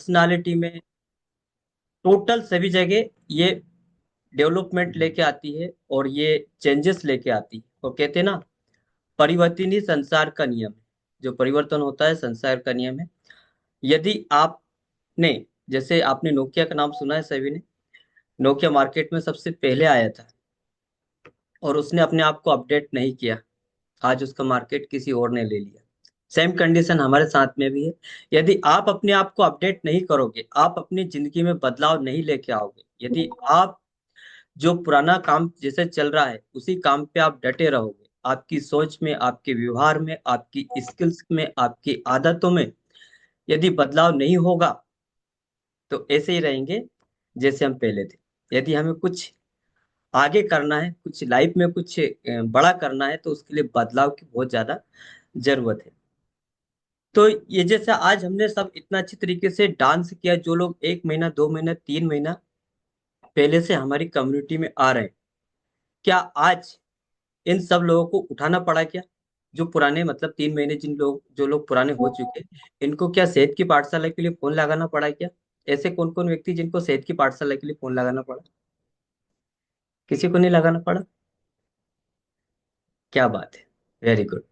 Personality में, total सभी जगह ये डेवलपमेंट लेके आती है और ये चेंजेस लेके आती है। और कहते हैं ना, परिवर्तन ही संसार का नियम है। जो परिवर्तन होता है संसार का नियम है। यदि आपने, जैसे आपने नोकिया का नाम सुना है सभी ने। नोकिया मार्केट में सबसे पहले आया था और उसने अपने आप को अपडेट नहीं किया। आज उसका मार्केट किसी और ने ले लिया। सेम कंडीशन हमारे साथ में भी है। यदि आप अपने आप को अपडेट नहीं करोगे, आप अपनी जिंदगी में बदलाव नहीं लेके आओगे, यदि आप जो पुराना काम जैसे चल रहा है उसी काम पे आप डटे रहोगे, आपकी सोच में, आपके व्यवहार में, आपकी स्किल्स में, आपकी आदतों में यदि बदलाव नहीं होगा, तो ऐसे ही रहेंगे जैसे हम पहले थे। यदि हमें कुछ आगे करना है, कुछ लाइफ में कुछ बड़ा करना है, तो उसके लिए बदलाव की बहुत ज्यादा जरूरत है। तो ये जैसा आज हमने सब इतना अच्छी तरीके से डांस किया, जो लोग 1 महीना, 2 महीना, 3 महीना पहले से हमारी कम्युनिटी में आ रहे हैं, क्या आज इन सब लोगों को उठाना पड़ा क्या? जो पुराने, मतलब 3 महीने जो लोग पुराने हो चुके हैं, इनको क्या सेहत की पाठशाला के लिए फोन लगाना पड़ा क्या? ऐसे कौन कौन व्यक्ति जिनको सेहत की पाठशाला के लिए फोन लगाना पड़ा? किसी को नहीं लगाना पड़ा। क्या बात है, वेरी गुड।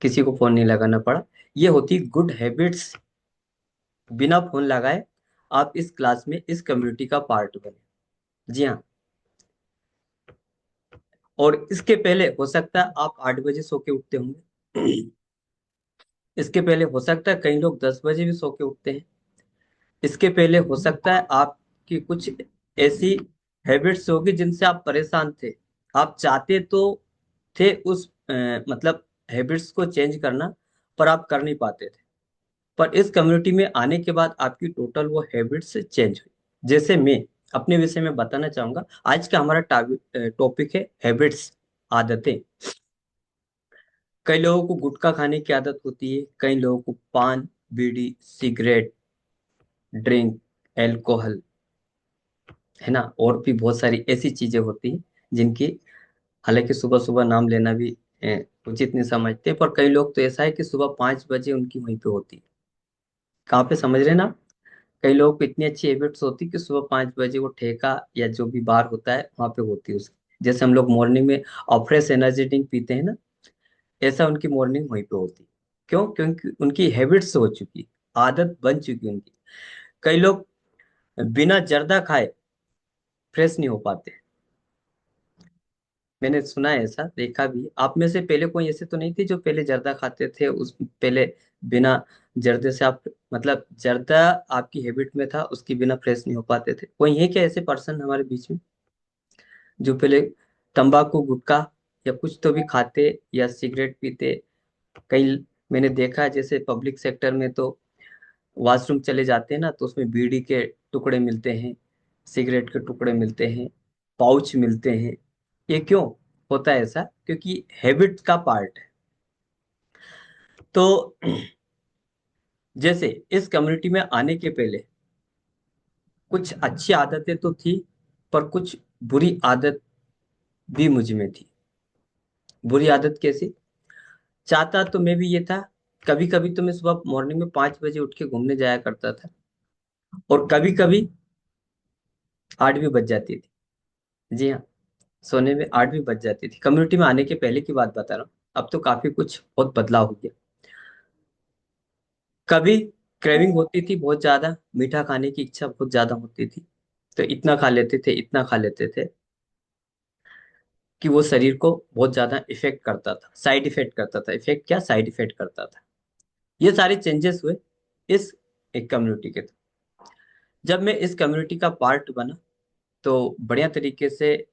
किसी को फोन नहीं लगाना पड़ा। ये होती गुड हैबिट्स। बिना फोन लगाए आप इस क्लास में, इस कम्युनिटी का पार्ट बने। जी हाँ। और इसके पहले हो सकता है आप 8 बजे सो के उठते होंगे। इसके पहले हो सकता है कई लोग 10 बजे भी सो के उठते हैं। इसके पहले हो सकता है आपकी कुछ ऐसी हैबिट्स होगी जिनसे आप परेशान थे। आप चाहते तो थे उस मतलब हैबिट्स को चेंज करना, पर आप कर नहीं पाते थे। पर इस कम्युनिटी में आने के बाद आपकी टोटल वो हैबिट्स चेंज हुई। जैसे मैं अपने विषय में बताना चाहूंगा। आज का हमारा टॉपिक है हैबिट्स, आदतें। कई लोगों को गुटखा खाने की आदत होती है, कई लोगों को पान, बीड़ी, सिगरेट, ड्रिंक, एल्कोहल, है ना, और भी बहुत सारी ऐसी चीजें होती हैं जिनकी, हालांकि सुबह सुबह नाम लेना भी उचित नहीं समझते, पर कई लोग तो ऐसा है कि सुबह 5 बजे उनकी वहीं पे होती है। कहाँ पे, समझ रहे ना? कई लोगों को इतनी अच्छी हैबिट्स होती है कि सुबह 5 बजे वो ठेका या जो भी बार होता है वहां पे होती है उसकी। जैसे हम लोग मॉर्निंग में और फ्रेश एनर्जी ड्रिंक पीते हैं ना, ऐसा उनकी मॉर्निंग वहीं पे होती है। क्यों? क्योंकि उनकी हैबिट्स हो चुकी, आदत बन चुकी उनकी। कई लोग बिना जर्दा खाए फ्रेश नहीं हो पाते। मैंने सुना है, ऐसा देखा भी। आप में से पहले कोई ऐसे तो नहीं थे जो पहले जर्दा खाते थे, उस पहले बिना जर्दे से आप, मतलब जर्दा आपकी हैबिट में था, उसके बिना फ्रेश नहीं हो पाते थे? कोई है क्या ऐसे पर्सन हमारे बीच में जो पहले तंबाकू, गुटखा या कुछ तो भी खाते या सिगरेट पीते? कई, मैंने देखा है जैसे पब्लिक सेक्टर में तो वॉशरूम चले जाते हैं ना, तो उसमें बीड़ी के टुकड़े मिलते हैं, सिगरेट के टुकड़े मिलते हैं, पाउच मिलते हैं। ये क्यों होता है ऐसा? क्योंकि हैबिट का पार्ट है। तो जैसे इस कम्युनिटी में आने के पहले कुछ अच्छी आदतें तो थी, पर कुछ बुरी आदत भी मुझ में थी। बुरी आदत कैसी? चाहता तो मैं भी ये था, कभी कभी तो मैं सुबह मॉर्निंग में 5 बजे उठ के घूमने जाया करता था, और कभी कभी 8 भी बज जाती थी। जी हाँ, सोने में 8 भी बज जाती थी। कम्युनिटी में आने के पहले की बात बता रहा हूँ। अब तो काफी कुछ बहुत बदलाव हो गया। कभी क्रेविंग होती थी बहुत ज्यादा, मीठा खाने की इच्छा बहुत ज्यादा होती थी, तो इतना खा लेते थे, इतना खा लेते थे कि वो शरीर को बहुत ज्यादा इफेक्ट करता था, साइड इफेक्ट करता था। इफेक्ट क्या, साइड इफेक्ट करता था। ये सारे चेंजेस हुए इस एक कम्युनिटी के थ्रू। जब मैं इस कम्युनिटी का पार्ट बना, तो बढ़िया तरीके से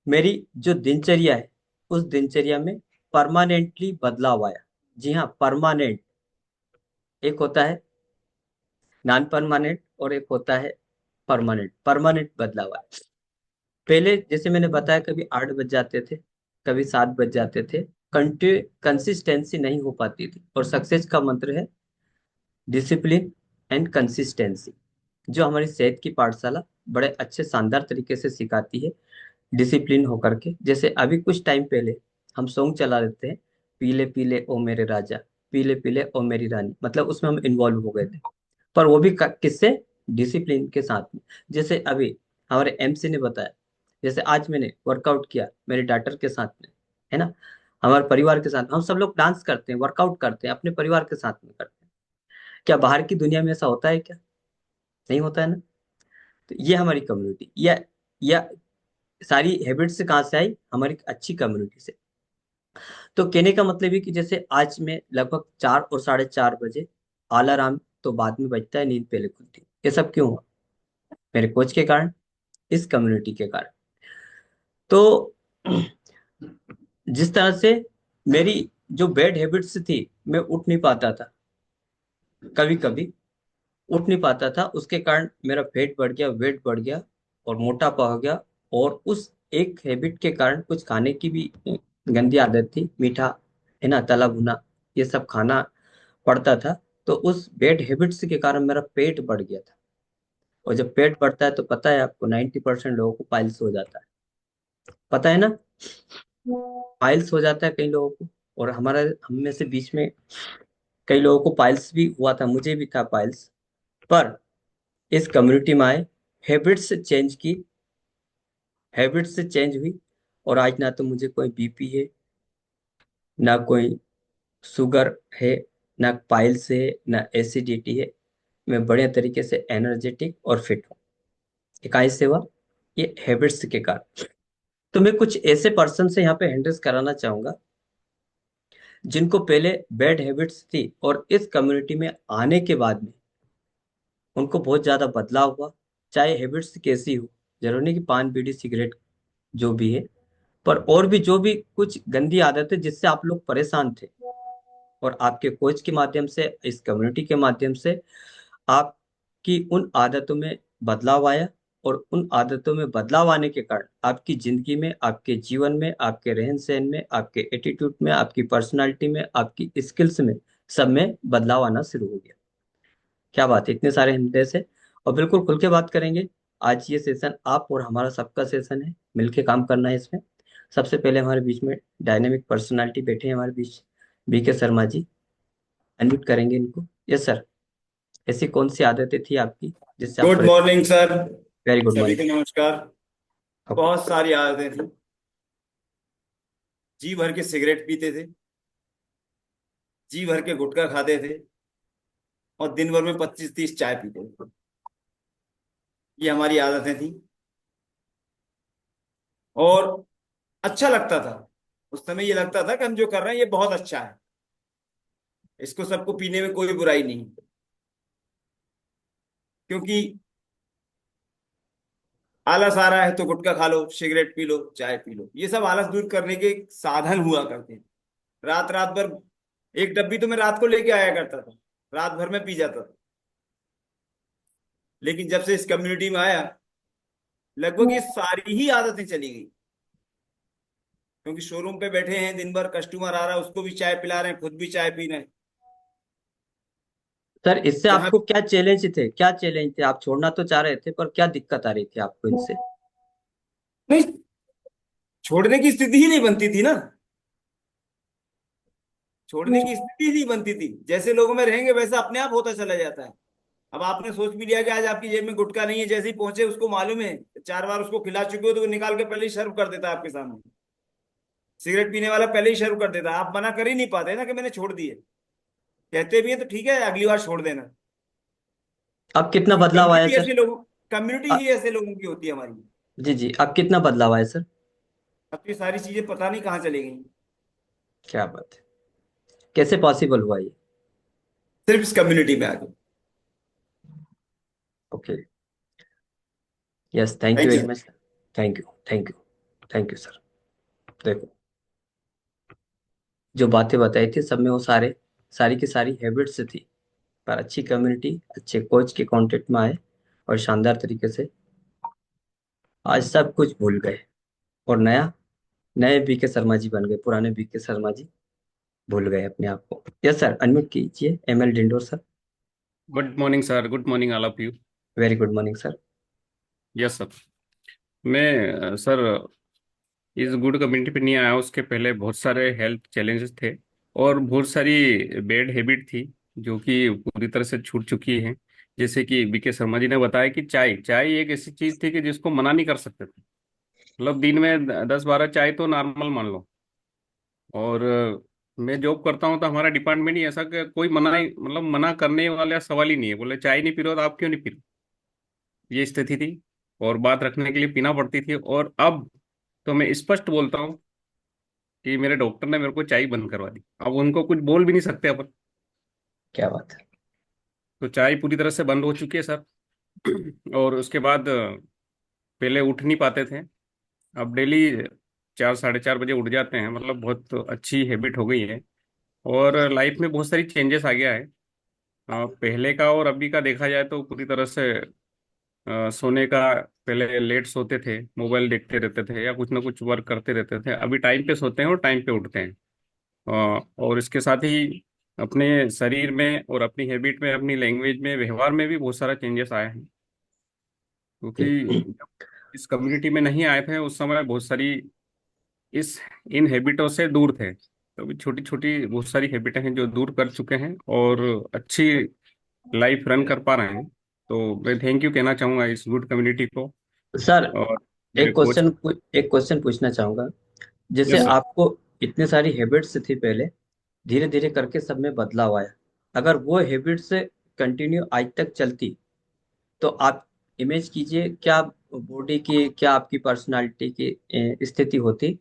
मेरी जो दिनचर्या है, उस दिनचर्या में परमानेंटली बदलाव आया। जी हाँ, परमानेंट। एक होता है नॉन परमानेंट और एक होता है परमानेंट। परमानेंट बदलाव आया। पहले जैसे मैंने बताया, कभी 8 बज जाते थे, कभी 7 बज जाते थे। कंसिस्टेंसी नहीं हो पाती थी। और सक्सेस का मंत्र है डिसिप्लिन एंड कंसिस्टेंसी, जो हमारी सेहत की पाठशाला बड़े अच्छे शानदार तरीके से सिखाती है। डिसिप्लिन होकर के, जैसे अभी कुछ टाइम पहले हम सॉन्ग चला देते हैं, पीले पीले ओ मेरे राजा, पीले पीले ओ मेरी रानी, मतलब उसमें हम इन्वॉल्व हो गए थे। पर वो भी किससे? डिसिप्लिन के साथ में। जैसे अभी हमारे एमसी ने बताया, जैसे आज मैंने वर्कआउट किया मेरे डॉटर के साथ में, है ना, हमारे परिवार के साथ। हम सब लोग डांस करते हैं, वर्कआउट करते हैं, अपने परिवार के साथ में करते हैं। क्या बाहर की दुनिया में ऐसा होता है क्या? नहीं होता है ना। तो ये हमारी कम्युनिटी, या सारी हैबिट्स से कहाँ से आई? हमारी अच्छी कम्युनिटी से। तो कहने का मतलब है कि जैसे आज में लगभग 4 और 4:30 बजे अलार्म तो बाद में बजता है, नींद पहले खुलती है। ये सब क्यों हुआ? मेरे कोच के कारण, इस कम्युनिटी के कारण। तो जिस तरह से मेरी जो बैड हैबिट्स थी, मैं उठ नहीं पाता था, कभी कभी उठ नहीं पाता था, उसके कारण मेरा पेट बढ़ गया, वेट बढ़ गया, और मोटापा हो गया। और उस एक हैबिट के कारण कुछ खाने की भी गंदी आदत थी, मीठा, है ना, तला भुना, ये सब खाना पड़ता था। तो उस बैड हैबिट्स के कारण मेरा पेट बढ़ गया था। और जब पेट बढ़ता है तो पता है आपको, 90% लोगों को पाइल्स हो जाता है, पता है ना। पाइल्स हो जाता है कई लोगों को। और हमारा, हम में से बीच में कई लोगों को पाइल्स भी हुआ था, मुझे भी था पाइल्स। पर इस कम्युनिटी में आए, हैबिट्स चेंज की, हैबिट्स से चेंज हुई, और आज ना तो मुझे कोई बीपी है, ना कोई शुगर है, ना पाइल्स है, ना एसिडिटी है। मैं बढ़िया तरीके से एनर्जेटिक और फिट हूँ। ये काहे से हुआ? ये हैबिट्स के कारण। तो मैं कुछ ऐसे पर्सन से यहाँ पे हैंडल्स कराना चाहूंगा, जिनको पहले बैड हैबिट्स थी, और इस कम्युनिटी में आने के बाद में उनको बहुत ज्यादा बदलाव हुआ। चाहे हैबिट्स कैसी हो, जरूरी नहीं कि पान बीड़ी सिगरेट जो भी है, पर और भी जो भी कुछ गंदी आदतें जिससे आप लोग परेशान थे, और आपके कोच के माध्यम से, इस कम्युनिटी के माध्यम से आपकी उन आदतों में बदलाव आया। और उन आदतों में बदलाव आने के कारण आपकी जिंदगी में, आपके जीवन में, आपके रहन सहन में, आपके एटीट्यूड में, आपकी पर्सनालिटी में, आपकी स्किल्स में, सब में बदलाव आना शुरू हो गया। क्या बात है, इतने सारे हिंदे से। और बिल्कुल खुल के बात करेंगे। आज ये सेशन आप और हमारा सबका सेशन है, मिलके काम करना है इसमें। सबसे पहले हमारे बीच में डायनेमिक पर्सनालिटी बैठे हैं हमारे बीच, बीके शर्मा जी। अनम्यूट करेंगे इनको। Yes sir. ऐसी कौन सी आदतें थी आपकी जिससे आप good morning sir. Very good सभी मॉर्निंग। को नमस्कार। ओके। बहुत सारी आदतें थी। जी भर के सिगरेट पीते थे, जी भर के गुटखा खाते थे, और दिन भर में 25-30 चाय पीते थे। ये हमारी आदतें थी। और अच्छा लगता था। उस समय ये लगता था कि हम जो कर रहे हैं ये बहुत अच्छा है, इसको सबको पीने में कोई बुराई नहीं। क्योंकि आलस आ रहा है तो गुटखा खा लो, सिगरेट पी लो, चाय पी लो, ये सब आलस दूर करने के एक साधन हुआ करते थे। रात रात भर एक डब्बी तो मैं रात को लेके आया करता था, रात भर में पी जाता था। लेकिन जब से इस कम्युनिटी में आया, लगभग ये सारी ही आदतें चली गई। क्योंकि शोरूम पे बैठे हैं दिन भर, कस्टमर आ रहा है उसको भी चाय पिला रहे हैं, खुद भी चाय पी रहे हैं। सर, इससे जहां आपको क्या चैलेंज थे, क्या चैलेंज थे? आप छोड़ना तो चाह रहे थे, पर क्या दिक्कत आ रही थी आपको इनसे? नहीं, छोड़ने की स्थिति ही नहीं बनती थी ना। छोड़ने की स्थिति ही नहीं बनती थी। जैसे लोगों में रहेंगे वैसा अपने आप होता चला जाता है। अब आपने सोच भी लिया कि आज आपकी जेब में गुटखा नहीं है, जैसे ही पहुंचे उसको मालूम है 4 बार उसको खिला चुके हो, तो वो निकाल के पहले ही सर्व कर देता है आपके सामने। सिगरेट पीने वाला पहले ही सर्व कर देता है, आप मना कर ही नहीं पाते ना कि मैंने छोड़ दिए। कहते भी है तो ठीक है, अगली बार छोड़ देना। अब कितना क्योंकि बदलाव आया सर? कम्युनिटी ही ऐसे लोगों की होती है हमारी। जी जी, अब कितना बदलाव आया सर? अब ये सारी चीजें पता नहीं कहाँ चली गई। क्या बात है, कैसे पॉसिबल हुआ ये? सिर्फ इस कम्युनिटी में आके। Okay. Yes, thank you thank very you. Much. Thank you, thank you, thank you sir. देखो, जो बातें बताई थी सब में वो सारी की सारी हैबिट्स थी, पर अच्छी कम्युनिटी, अच्छे कोच के कांटेक्ट में आए, और शानदार तरीके से आज सब कुछ भूल गए, और नए बीके शर्मा जी बन गए, पुराने बीके शर्मा जी भूल गए अपने आप को। यस सर, अनम्यूट कीजिए ML Dindor sir. Good morning sir, good morning all of you. Very good morning sir. Yes sir. मैं सर इस गुड कम्युनिटी पे नहीं आया, उसके पहले बहुत सारे हेल्थ चैलेंजेस थे और बहुत सारी बैड हैबिट थी जो कि पूरी तरह से छूट चुकी हैं। जैसे कि बीके शर्मा जी ने बताया कि चाय चाय एक ऐसी चीज थी कि जिसको मना नहीं कर सकते थे। मतलब दिन में 10-12 चाय तो नॉर्मल मान लो। और मैं जॉब करता हूँ तो हमारा डिपार्टमेंट ही ऐसा कि कोई मना ही, मतलब मना करने वाला सवाल ही नहीं है। बोले चाय नहीं पी रहे हो तो आप क्यों नहीं पी रहे, ये स्थिति थी। और बात रखने के लिए पीना पड़ती थी। और अब तो मैं स्पष्ट बोलता हूँ कि मेरे डॉक्टर ने मेरे को चाय बंद करवा दी। अब उनको कुछ बोल भी नहीं सकते अपन। क्या बात है। तो चाय पूरी तरह से बंद हो चुकी है सर। और उसके बाद पहले उठ नहीं पाते थे, अब डेली 4-4:30 बजे उठ जाते हैं। मतलब बहुत अच्छी हैबिट हो गई है। और लाइफ में बहुत सारी चेंजेस आ गया है। पहले का और अभी का देखा जाए तो पूरी तरह से सोने का, पहले लेट सोते थे, मोबाइल देखते रहते थे या कुछ ना कुछ वर्क करते रहते थे। अभी टाइम पे सोते हैं और टाइम पे उठते हैं। और इसके साथ ही अपने शरीर में और अपनी हैबिट में, अपनी लैंग्वेज में, व्यवहार में भी बहुत सारा चेंजेस आया है। क्योंकि जी। जब इस कम्युनिटी में नहीं आए थे उस समय बहुत सारी इस इन हैबिटों से दूर थे। तो अभी छोटी छोटी बहुत सारी हैबिटें हैं जो दूर कर चुके हैं और अच्छी लाइफ रन कर पा रहे हैं। तो मैं थैंक यू कहना चाहूँगा इस गुड कम्युनिटी को सर, और मेरे कोच। एक क्वेश्चन पूछना चाहूंगा। जैसे यस सर। आपको इतने सारी हैबिट्स थी पहले, धीरे धीरे करके सब में बदलाव आया। अगर वो हैबिट्स कंटिन्यू आज तक चलती, तो आप इमेज कीजिए क्या बॉडी की, क्या आपकी पर्सनालिटी की स्थिति होती।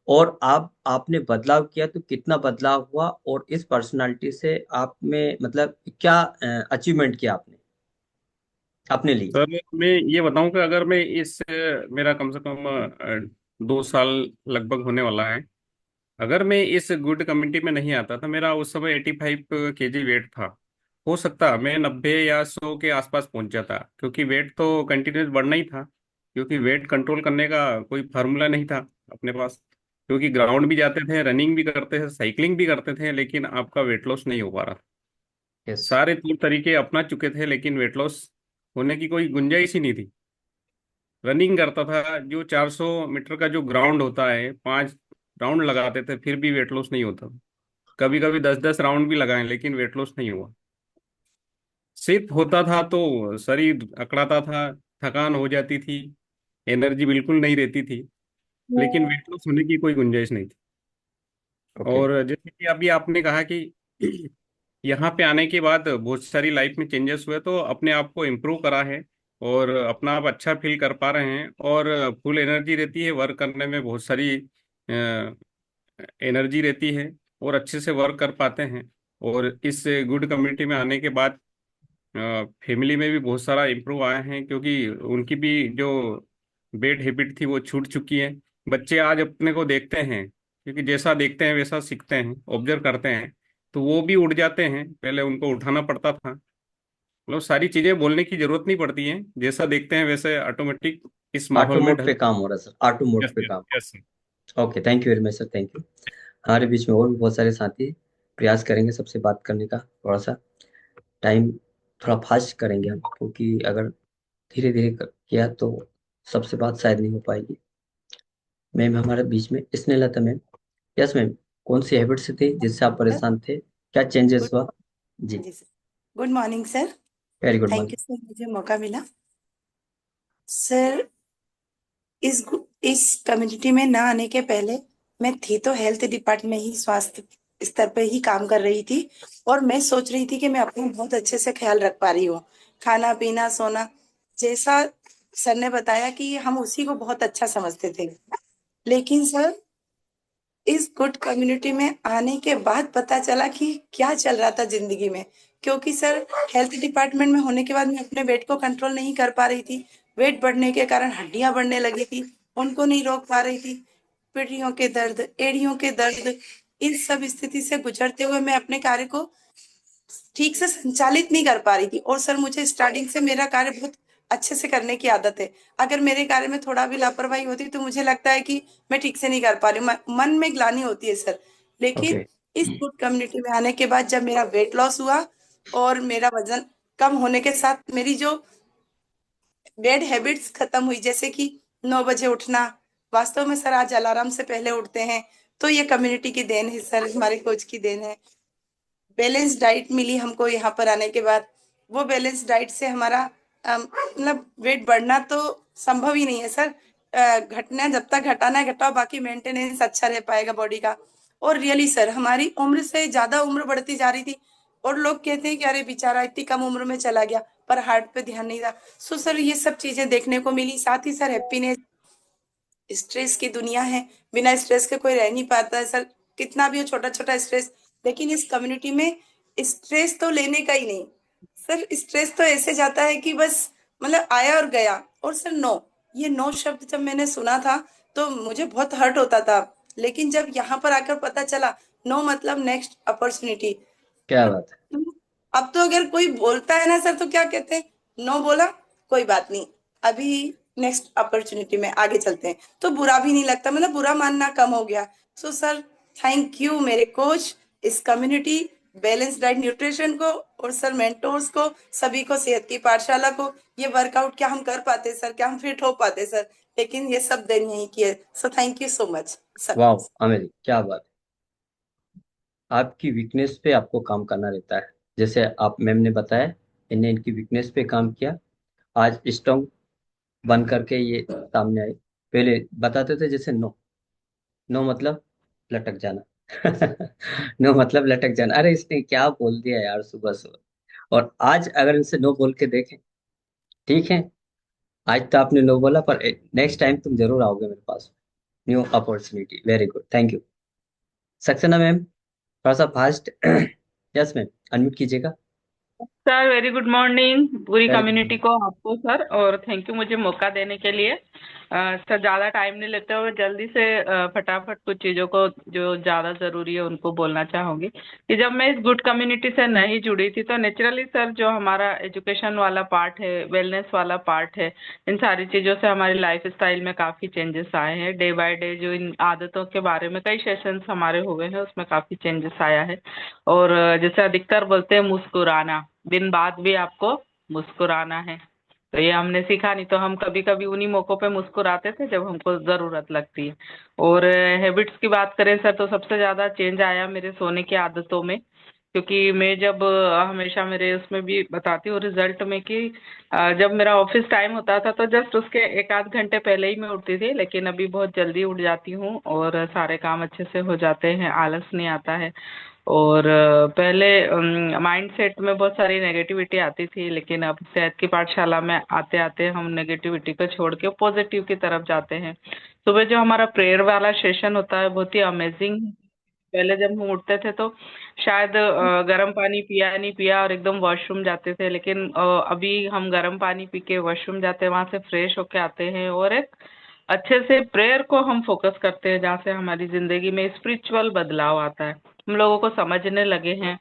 और आपने बदलाव किया तो कितना बदलाव हुआ, और इस पर्सनालिटी से आप में मतलब क्या अचीवमेंट किया आपने अपने लिए। सर मैं ये बताऊं कि अगर मैं मेरा कम से कम 2 साल लगभग होने वाला है। अगर मैं इस गुड कम्युनिटी में नहीं आता था, मेरा उस समय 85 kg वेट था। हो सकता मैं 90 या 100 के आसपास पहुंच जाता, क्योंकि वेट तो कंटिन्यूस बढ़ना ही था। क्योंकि वेट कंट्रोल करने का कोई फार्मूला नहीं था अपने पास। क्योंकि ग्राउंड भी जाते थे, रनिंग भी करते थे, साइकिलिंग भी करते थे, लेकिन आपका वेट लॉस नहीं हो पा रहा। यस। सारे तौर तरीके अपना चुके थे लेकिन वेट लॉस होने की कोई गुंजाइश ही नहीं थी। रनिंग करता था, जो 400 मीटर का जो ग्राउंड होता है, 5 राउंड लगाते थे फिर भी वेट लॉस नहीं होता। कभी कभी 10-10 राउंड भी लगाए लेकिन वेट लॉस नहीं हुआ। सिर्फ होता था तो शरीर अकड़ाता था, थकान हो जाती थी, एनर्जी बिल्कुल नहीं रहती थी, लेकिन वेट लॉस होने की कोई गुंजाइश नहीं थी। ओके। और जैसे कि अभी आपने कहा कि यहाँ पे आने के बाद बहुत सारी लाइफ में चेंजेस हुए, तो अपने आप को इम्प्रूव करा है और अपना आप अच्छा फील कर पा रहे हैं। और फुल एनर्जी रहती है वर्क करने में, बहुत सारी एनर्जी रहती है और अच्छे से वर्क कर पाते हैं। और इस गुड कम्युनिटी में आने के बाद फैमिली में भी बहुत सारा इम्प्रूव आए हैं, क्योंकि उनकी भी जो बैड हैबिट थी वो छूट चुकी है। बच्चे आज अपने को देखते हैं, क्योंकि जैसा देखते हैं वैसा सीखते हैं, ऑब्जर्व करते हैं। तो वो भी उठ जाते हैं, पहले उनको उठाना पड़ता था। मतलब सारी चीजें बोलने की जरूरत नहीं पड़ती है, जैसा देखते हैं वैसे ऑटोमेटिक इस ऑटो माहौल में मोड ढल। पे काम हो रहा है सर, ऑटो मोड यस पे यस काम। Yes sir. Okay, thank you very much sir, thank you. हमारे बीच में और भी बहुत सारे साथी प्रयास करेंगे सबसे बात करने का। थोड़ा सा टाइम थोड़ा फास्ट करेंगे हम, क्योंकि अगर धीरे धीरे किया तो सबसे बात शायद नहीं हो पाएगी। मैम हमारे बीच में स्नेहलता मैम। Yes ma'am. कौन सी हैबिट्स थी जिससे आप सर, परेशान थे, क्या चेंजेस गुड हुआ। जी। जी sir, good morning sir. Very good thank morning. You sir, मुझे मौका मिला। सर, इस कम्युनिटी में ना आने के पहले मैं थी तो हेल्थ डिपार्टमेंट में ही, स्वास्थ्य स्तर पे ही काम कर रही थी। और मैं सोच रही थी कि मैं अपना बहुत अच्छे से ख्याल रख पा रही हूँ, खाना पीना सोना, जैसा सर ने बताया कि हम उसी को बहुत अच्छा समझते थे। लेकिन सर, इस गुड कम्युनिटी में आने के बाद पता चला कि क्या चल रहा था जिंदगी में। क्योंकि सर, हेल्थ डिपार्टमेंट में होने के बाद मैं अपने वेट को कंट्रोल नहीं कर पा रही थी। वेट बढ़ने के कारण हड्डियां बढ़ने लगी थी, उनको नहीं रोक पा रही थी। पीढ़ियों के दर्द, एड़ियों के दर्द, इन सब स्थिति से गुजरते हुए मैं अपने कार्य को ठीक से संचालित नहीं कर पा रही थी। और सर, मुझे स्टार्टिंग से मेरा कार्य बहुत अच्छे से करने की आदत है। अगर मेरे कार्य में थोड़ा भी लापरवाही होती तो मुझे लगता है कि मैं ठीक से नहीं कर पा रही हूँ, मन में ग्लानि होती है सर। लेकिन ओके। इस गुड कम्युनिटी में आने के बाद जब मेरा वेट लॉस हुआ और मेरा वजन कम होने के साथ मेरी जो बैड हैबिट्स खत्म हुई, जैसे कि 9 बजे उठना, वास्तव में सर आज अलार्म से पहले उठते हैं, तो ये कम्युनिटी की देन है सर, हमारे कोच की देन है। बैलेंस डाइट मिली हमको यहाँ पर आने के बाद। वो बैलेंस डाइट से हमारा मतलब वेट बढ़ना तो संभव ही नहीं है सर। घटना जब तक घटाना है घटाओ, बाकी मेंटेनेंस अच्छा रह पाएगा बॉडी का। और रियली सर हमारी उम्र से ज्यादा उम्र बढ़ती जा रही थी, और लोग कहते हैं कि अरे बेचारा इतनी कम उम्र में चला गया, पर हार्ट पे ध्यान नहीं था। सो सर ये सब चीजें देखने को मिली। साथ ही सर हैप्पीनेस, स्ट्रेस की दुनिया है, बिना स्ट्रेस के कोई रह नहीं पाता है सर, कितना भी हो छोटा छोटा स्ट्रेस। लेकिन इस कम्युनिटी में स्ट्रेस तो लेने का ही नहीं सर। स्ट्रेस तो ऐसे जाता है कि बस मतलब आया और गया। और सर नो, ये नो शब्द जब मैंने सुना था तो मुझे बहुत हर्ट होता था, लेकिन जब यहाँ पर आकर पता चला नो मतलब नेक्स्ट अपॉर्चुनिटी। क्या बात है। अब तो अगर कोई बोलता है ना सर तो क्या कहते हैं, नो बोला कोई बात नहीं, अभी नेक्स्ट अपॉर्चुनिटी में आगे चलते हैं, तो बुरा भी नहीं लगता, मतलब बुरा मानना कम हो गया। सो सर थैंक यू मेरे कोच, इस कम्युनिटी, बैलेंस डाइट न्यूट्रिशन को, और सर मेंटोर्स को, सभी को, सेहत की पाठशाला को। ये वर्कआउट क्या हम कर पाते सर, क्या हम फिट हो पाते सर, लेकिन ये सब देन यही किए। So thank you so much sir. वाह अमेजिंग, क्या बात है। आपकी वीकनेस पे आपको काम करना रहता है, जैसे आप मैम ने बताया, इन्हें इनकी वीकनेस पे काम किया, आज स्ट्रॉन्ग बन करके ये सामने आए। पहले बताते थे जैसे नो, नो मतलब लटक जाना। नो मतलब लटक जाना, अरे इसने क्या बोल दिया यार सुबह सुबह। और आज अगर इनसे नो बोल के देखें, ठीक है, आज तो आपने नो बोला, पर नेक्स्ट टाइम तुम जरूर आओगे मेरे पास। New opportunity, very good, thank you. Saxena ma'am, थोड़ा सा फास्ट। यस मैम, अनम्यूट कीजिएगा। सर वेरी गुड मॉर्निंग पूरी वेरी गुड कम्युनिटी मॉर्निंग। को, आपको सर, और थैंक यू मुझे मौका देने के लिए। सर ज़्यादा टाइम नहीं लेते हुए जल्दी से फटाफट कुछ चीज़ों को जो ज़्यादा ज़रूरी है उनको बोलना चाहूँगी कि जब मैं इस गुड कम्युनिटी से नहीं जुड़ी थी तो नेचुरली सर जो हमारा एजुकेशन वाला पार्ट है, वेलनेस वाला पार्ट है, इन सारी चीज़ों से हमारी लाइफ स्टाइल में काफ़ी चेंजेस आए हैं। डे बाय डे जो इन आदतों के बारे में कई सेशंस हमारे हुए हैं उसमें काफ़ी चेंजेस आया है। और जैसे अधिकतर बोलते हैं मुस्कुराना, दिन बाद भी आपको मुस्कुराना है, तो ये हमने सीखा। नहीं तो हम कभी कभी उन्हीं मौकों पे मुस्कुराते थे जब हमको जरूरत लगती है। और हैबिट्स की बात करें सर तो सबसे ज्यादा चेंज आया मेरे सोने की आदतों में, क्योंकि मैं जब हमेशा मेरे उसमें भी बताती हूँ रिजल्ट में कि जब मेरा ऑफिस टाइम होता था तो जस्ट उसके एक आध घंटे पहले ही मैं उठती थी, लेकिन अभी बहुत जल्दी उठ जाती हूँ और सारे काम अच्छे से हो जाते हैं, आलस नहीं आता है। और पहले माइंड सेट में बहुत सारी नेगेटिविटी आती थी, लेकिन अब सेहत की पाठशाला में आते आते हम नेगेटिविटी को छोड़ के पॉजिटिव की तरफ जाते हैं। सुबह जो हमारा प्रेयर वाला सेशन होता है बहुत ही अमेजिंग। पहले जब हम उठते थे तो शायद गर्म पानी पिया नहीं पिया और एकदम वॉशरूम जाते थे, लेकिन अभी हम गर्म पानी पी के वॉशरूम जाते हैं, वहां से फ्रेश होके आते हैं और एक अच्छे से प्रेयर को हम फोकस करते हैं, जहाँ से हमारी जिंदगी में स्पिरिचुअल बदलाव आता है, हम लोगों को समझने लगे हैं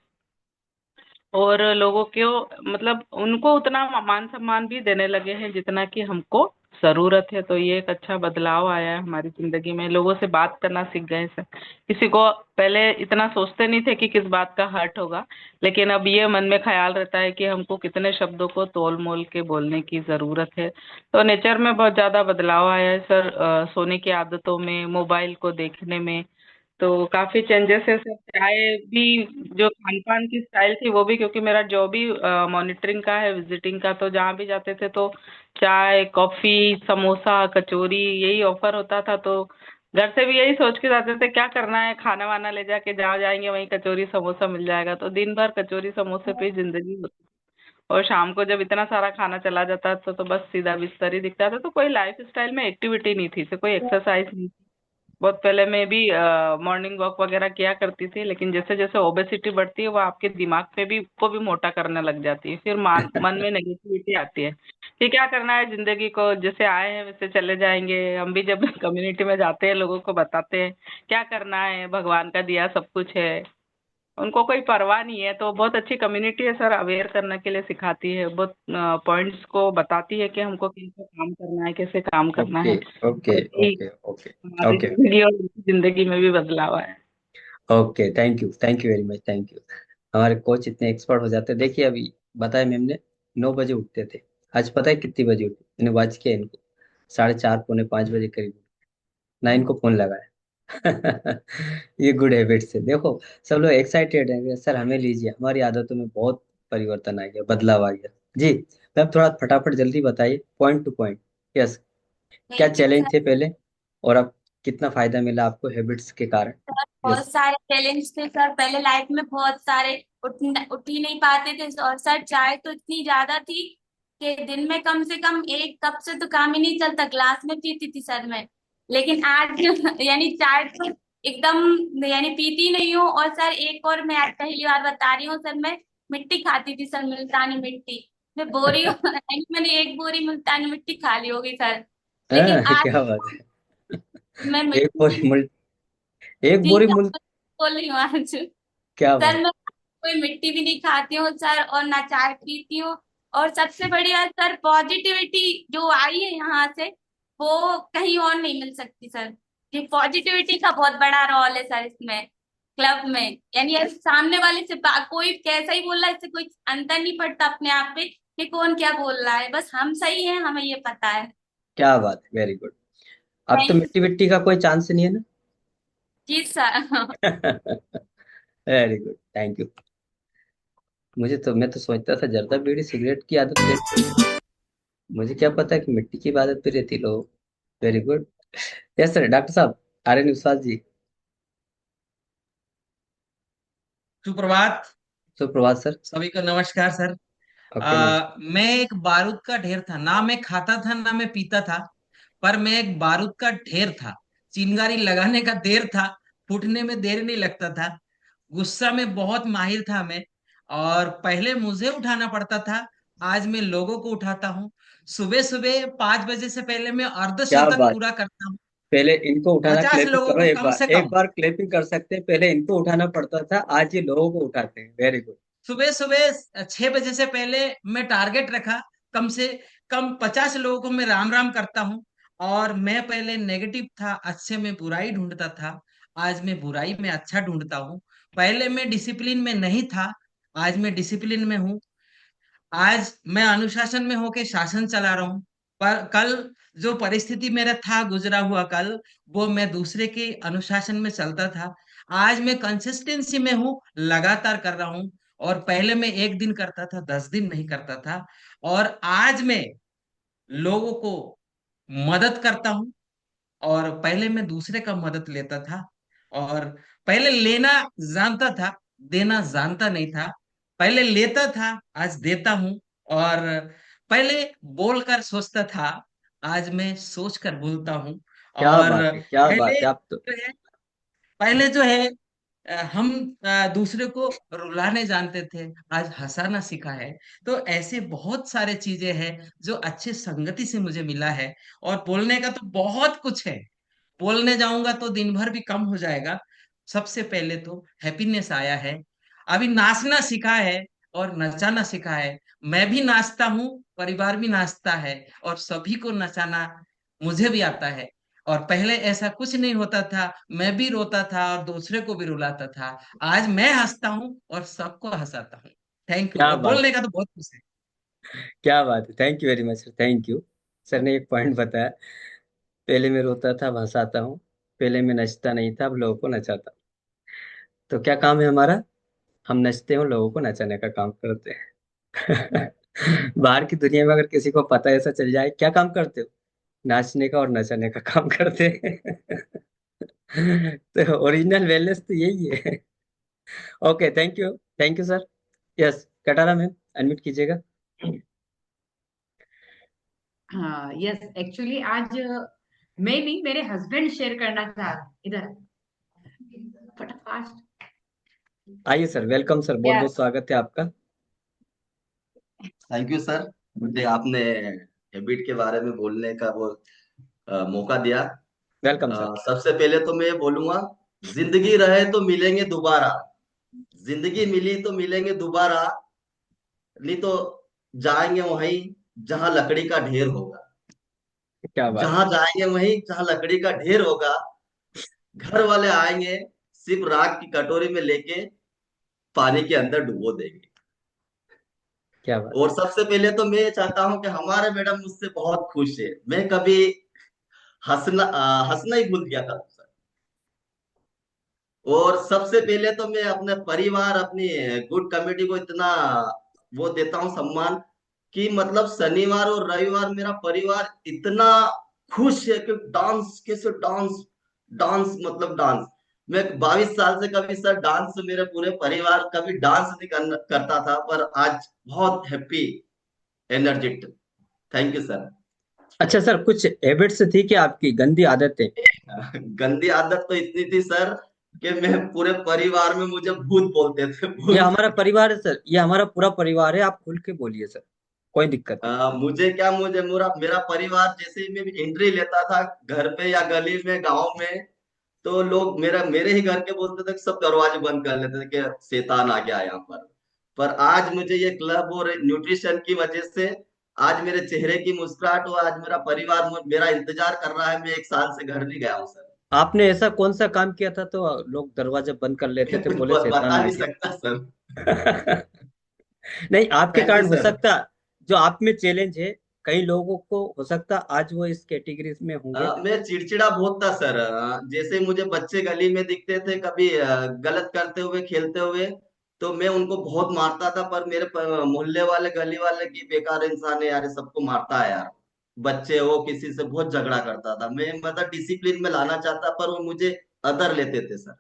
और लोगों को मतलब उनको उतना मान सम्मान भी देने लगे हैं जितना कि हमको जरूरत है। तो ये एक अच्छा बदलाव आया है हमारी जिंदगी में, लोगों से बात करना सीख गए सर। किसी को पहले इतना सोचते नहीं थे कि किस बात का हर्ट होगा, लेकिन अब ये मन में ख्याल रहता है कि हमको कितने शब्दों को तोल मोल के बोलने की जरूरत है। तो नेचर में बहुत ज्यादा बदलाव आया है सर, सोने की आदतों में, मोबाइल को देखने में, तो काफी चेंजेस है सर। चाय भी, जो खान पान की स्टाइल थी वो भी, क्योंकि मेरा जॉब ही मॉनिटरिंग का है, विजिटिंग का, तो जहाँ भी जाते थे तो चाय कॉफी समोसा कचौरी यही ऑफर होता था। तो घर से भी यही सोच के जाते थे क्या करना है, खाना वाना ले जाके जहाँ जाएंगे वहीं कचौरी समोसा मिल जाएगा, तो दिन भर कचौरी समोसे पे ही जिंदगी होती। और शाम को जब इतना सारा खाना चला जाता था तो बस सीधा बिस्तर ही दिखता था, तो कोई लाइफ स्टाइल में एक्टिविटी नहीं थी, तो कोई एक्सरसाइज नहीं। बहुत पहले मैं भी मॉर्निंग वॉक वगैरह किया करती थी, लेकिन जैसे जैसे ओबेसिटी बढ़ती है वो आपके दिमाग पे भी को भी मोटा करने लग जाती है, फिर मन में नेगेटिविटी आती है कि क्या करना है जिंदगी को, जैसे आए हैं वैसे चले जाएंगे। हम भी जब कम्युनिटी में जाते हैं लोगों को बताते हैं क्या करना है, भगवान का दिया सब कुछ है, उनको कोई परवाह नहीं है। तो बहुत अच्छी कम्युनिटी है सर, अवेयर करने के लिए सिखाती है, बहुत पॉइंट्स को बताती है कि हमको कैसे काम करना है, कैसे काम करना ओके है। ओके और यही ओके ओके हमारी ओके जिंदगी और उनकी जिंदगी में भी बदलाव आया है। Okay, thank you very much, thank you. हमारे कोच इतने एक्सपर्ट हो जाते हैं। देखिए अभी बताया मैम ने, 9 बजे उठते थे, आज पता है कितनी बजे उठे, मैंने वाच किया इनको, 4:30 पौने 5 बजे करीब, ना इनको फोन लगाया। ये गुड हैबिट्स है। देखो सब लोग एक्साइटेड हैं, सर हमें लीजिए, हमारी आदतों में बहुत परिवर्तन आ गया, बदलाव आ गया। जी मैम, थोड़ा फटाफट जल्दी बताइए, पॉइंट टू पॉइंट। यस, क्या थैंक यू चैलेंज सर। थे पहले, और अब कितना फायदा मिला आपको हैबिट्स के कारण? सर बहुत यस। सारे चैलेंज थे सर, पहले लाइफ में बहुत सारे। उठ ही नहीं पाते थे, और सर चाय तो इतनी ज्यादा थी कि दिन में कम से कम 1 कप से तो काम ही नहीं चलता, ग्लास में पीती थी सर मैं। लेकिन आज यानी चाय तो एकदम यानी पीती नहीं हूँ। और सर एक और मैं आज पहली बार बता रही हूँ सर, मैं मिट्टी खाती थी सर, मुल्तानी मिट्टी। मैं बोरी यानी मैंने 1 बोरी मुल्तानी मिट्टी खा ली होगी सर। लेकिन आज क्या बात है। मैं एक बोरी मिट्टी, मुल एक जी बोरी सर मुल मैं बोल रही हूँ आज क्या सर, बात। मैं कोई मिट्टी भी नहीं खाती हूँ सर, और ना चाय पीती हूँ। और सबसे बढ़िया सर, पॉजिटिविटी जो आई है यहाँ से, वो कहीं और नहीं मिल सकती सर। ये पॉजिटिविटी का बहुत बड़ा रोल है सर इसमें, क्लब में। यानी ऐसे सामने वाले से कोई कैसा ही बोल रहा है, इससे कोई अंतर नहीं पड़ता अपने आप पे कि कौन क्या बोल रहा है, बस हम सही है, हमें ये पता है। क्या बात है, वेरी गुड। अब तो थैंक मिट्टी विट्टी का कोई चांस नहीं है ना? जी sir. Very good, thank you. मैं तो सोचता था जर्दा बीड़ी सिगरेट की आदत रहती है, मुझे क्या पता कि मिट्टी की आदत भी रहती लोग। Very good. Yes sir, doctor साहब, आर्यन विश्वास जी। सुप्रभात। सुप्रभात सर। सभी को नमस्कार सर। ओके, नमस्ते। मैं एक बारूद का ढेर था, ना मैं खाता था ना मैं पीता था, पर मैं एक बारूद का ढेर था। चिंगारी लगाने का देर था, फूटने में देर नहीं लगता था। गुस्सा में बहुत माहिर था मैं, और पहले मुझे उठाना पड़ता था, आज मैं लोगों को उठाता हूँ। सुबह सुबह 5 बजे से पहले मैं क्या अर्धशतक बात। पूरा करता हूँ। पहले इनको उठाना, 50 क्लैपिंग लोगों करो को एक कम बार, से एक कम। बार क्लैपिंग कर सकते हैं, पहले इनको उठाना पड़ता था, आज ये लोगों को उठाते हैं। Very good. सुबह सुबह 6 बजे से पहले मैं टारगेट रखा, कम से कम 50 लोगों को मैं राम राम करता हूँ। और मैं पहले नेगेटिव था, अच्छे में बुराई ढूंढता था, आज मैं बुराई में अच्छा ढूंढता हूँ। पहले मैं डिसिप्लिन में नहीं था, आज मैं डिसिप्लिन में हूँ। आज मैं अनुशासन में होके शासन चला रहा हूँ। पर कल जो परिस्थिति मेरा था, गुजरा हुआ कल, वो मैं दूसरे के अनुशासन में चलता था। आज मैं कंसिस्टेंसी में हूँ, लगातार कर रहा हूँ। और पहले मैं एक दिन करता था, 10 दिन नहीं करता था। और आज मैं लोगों को मदद करता हूँ, और पहले मैं दूसरे का मदद लेता था। और पहले लेना जानता था, देना जानता नहीं था। पहले लेता था, आज देता हूँ। और पहले बोलकर सोचता था, आज मैं सोचकर बोलता हूँ। क्या और बात है, क्या बात पहले है आप तो। जो है पहले जो है हम दूसरे को रुलाने जानते थे, आज हंसाना सीखा है। तो ऐसे बहुत सारे चीजें हैं जो अच्छे संगति से मुझे मिला है। और बोलने का तो बहुत कुछ है, बोलने जाऊंगा तो दिन भर भी कम हो जाएगा। सबसे पहले तो हैप्पीनेस आया है, अभी नाचना सीखा है और नचाना सीखा है। मैं भी नाचता हूँ, परिवार भी नाचता है, और सभी को नचाना मुझे भी आता है। और पहले ऐसा कुछ नहीं होता था, मैं भी रोता था और दूसरे को भी रुलाता था। आज मैं हंसता हूँ और सबको हंसाता हूँ। Thank you. क्या और बात बोलने का तो बहुत कुछ है। क्या बात है, thank you very much sir, thank you. Sir ने एक पॉइंट बताया, पहले मैं रोता था, अब हंसाता हूँ। पहले मैं नचता नहीं था, अब लोगों को नचाता हूँ। तो क्या काम है हमारा? हम नचते हैं और लोगों को नचाने का काम करते हैं। बाहर की दुनिया में अगर किसी को पता ऐसा चल जाए, क्या काम करते हो? नाचने का और नचाने का काम करते हैं। तो ओरिजिनल वेलनेस तो यही है। Okay, thank you, thank you sir. Yes, Katara ma'am, unmute कीजिएगा। हाँ यस, एक्चुअली आज मैं नहीं, मेरे हस्बैंड शेयर करना चाह रहे इधर फटाफट। आइए सर, वेलकम सर, बहुत बहुत यस। स्वागत है आपका। थैंक यू सर, मुझे आपने हैबिट के बारे में बोलने का वो मौका दिया। Welcome sir. सबसे पहले तो मैं ये बोलूंगा, जिंदगी रहे तो मिलेंगे दोबारा। जिंदगी मिली तो मिलेंगे दोबारा, नहीं तो जाएंगे वहीं जहां लकड़ी का ढेर होगा। क्या बात जहां जाएंगे वहीं जहां लकड़ी का ढेर होगा। घर वाले आएंगे सिर्फ राख की कटोरी में लेके, पानी के अंदर डुबो देंगे। क्या बात। और सबसे पहले तो मैं ये चाहता हूं कि हमारे मैडम मुझसे बहुत खुश है। मैं कभी हंसना ही भूल गया था सर। और सबसे पहले तो मैं अपने परिवार, अपनी गुड कमेटी को इतना वो देता हूँ सम्मान कि मतलब शनिवार और रविवार मेरा परिवार इतना खुश है कि डांस कैसे डांस, डांस मतलब डांस। मैं 22 साल से कभी सर डांस मेरे पूरे परिवार कभी डांस नहीं करता था, पर आज बहुत happy, energetic. Thank you sir. अच्छा सर, कुछ हैबिट्स थी क्या आपकी, गंदी आदतें? गंदी आदत तो इतनी थी सर कि मैं पूरे परिवार में मुझे भूत बोलते थे, ये भूत। हमारा परिवार है सर, ये हमारा पूरा परिवार है, आप खुल के बोलिए सर, कोई दिक्कत नहीं। मुझे क्या, मुझे मेरा परिवार जैसे ही मैं एंट्री लेता था घर पे या गली में गांव में, तो लोग मेरे ही घर के बोलते थे कि सब दरवाजे बंद कर लेते थे कि शैतान आ गया यहाँ पर आज मुझे ये क्लब और न्यूट्रिशन की वजह से आज मेरे चेहरे की मुस्कुराहट और आज मेरा परिवार मेरा इंतजार कर रहा है। मैं 1 साल से घर नहीं गया हूँ सर। आपने ऐसा कौन सा काम किया था तो लोग दरवाजा बंद कर लेते थे, बोले शैतान बता आ नहीं गया? सकता सर। नहीं, आपके थैंक यू कारण हो सर। सकता, जो आप में चैलेंज है, कई लोगों को हो सकता आज वो इस कैटेगरी में होंगे। मैं चिड़चिड़ा बहुत था सर। जैसे मुझे बच्चे गली में दिखते थे कभी गलत करते हुए खेलते हुए, तो मैं उनको बहुत मारता था। पर मेरे मोहल्ले वाले गली वाले की बेकार इंसान है यार, ये सबको मारता है यार, बच्चे हो किसी से बहुत झगड़ा करता था मैं, मतलब डिसिप्लिन में लाना चाहता पर वो मुझे अदर लेते थे सर।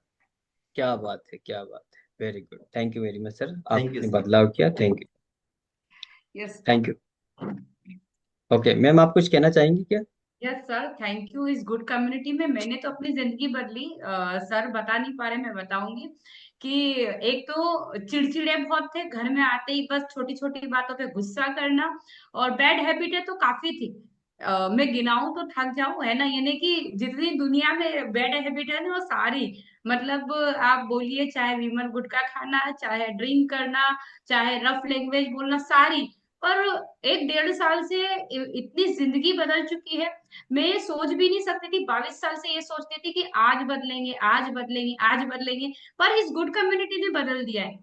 क्या बात है, क्या बात है, very good, thank you very much sir, thank you आपने सर। बदलाव किया, thank you. Yes. Thank you. Okay ma'am, आप कुछ कहना चाहेंगी क्या? Yes sir, thank you. इस गुड कम्युनिटी में मैंने तो अपनी जिंदगी बदली। सर बता नहीं पा रहे, मैं बताऊंगी कि एक तो चिड़चिड़े बहुत थे, घर में आते ही बस छोटी छोटी बातों पे गुस्सा करना, और बैड हैबिटें तो काफी थी। मैं गिनाऊं तो थक जाऊं, है ना, यानी कि जितनी दुनिया में बैड हैबिट है ना वो सारी, मतलब आप बोलिए, चाहे विमल गुटखा खाना, चाहे ड्रिंक करना, चाहे रफ लैंग्वेज बोलना, सारी। पर 1 1.5 साल से इतनी जिंदगी बदल चुकी है। मैं ये सोच भी नहीं सकती थी, 22 साल से ये सोचती थी कि आज बदलेंगे, आज बदलेंगे, आज बदलेंगे, पर इस गुड कम्युनिटी ने बदल दिया है।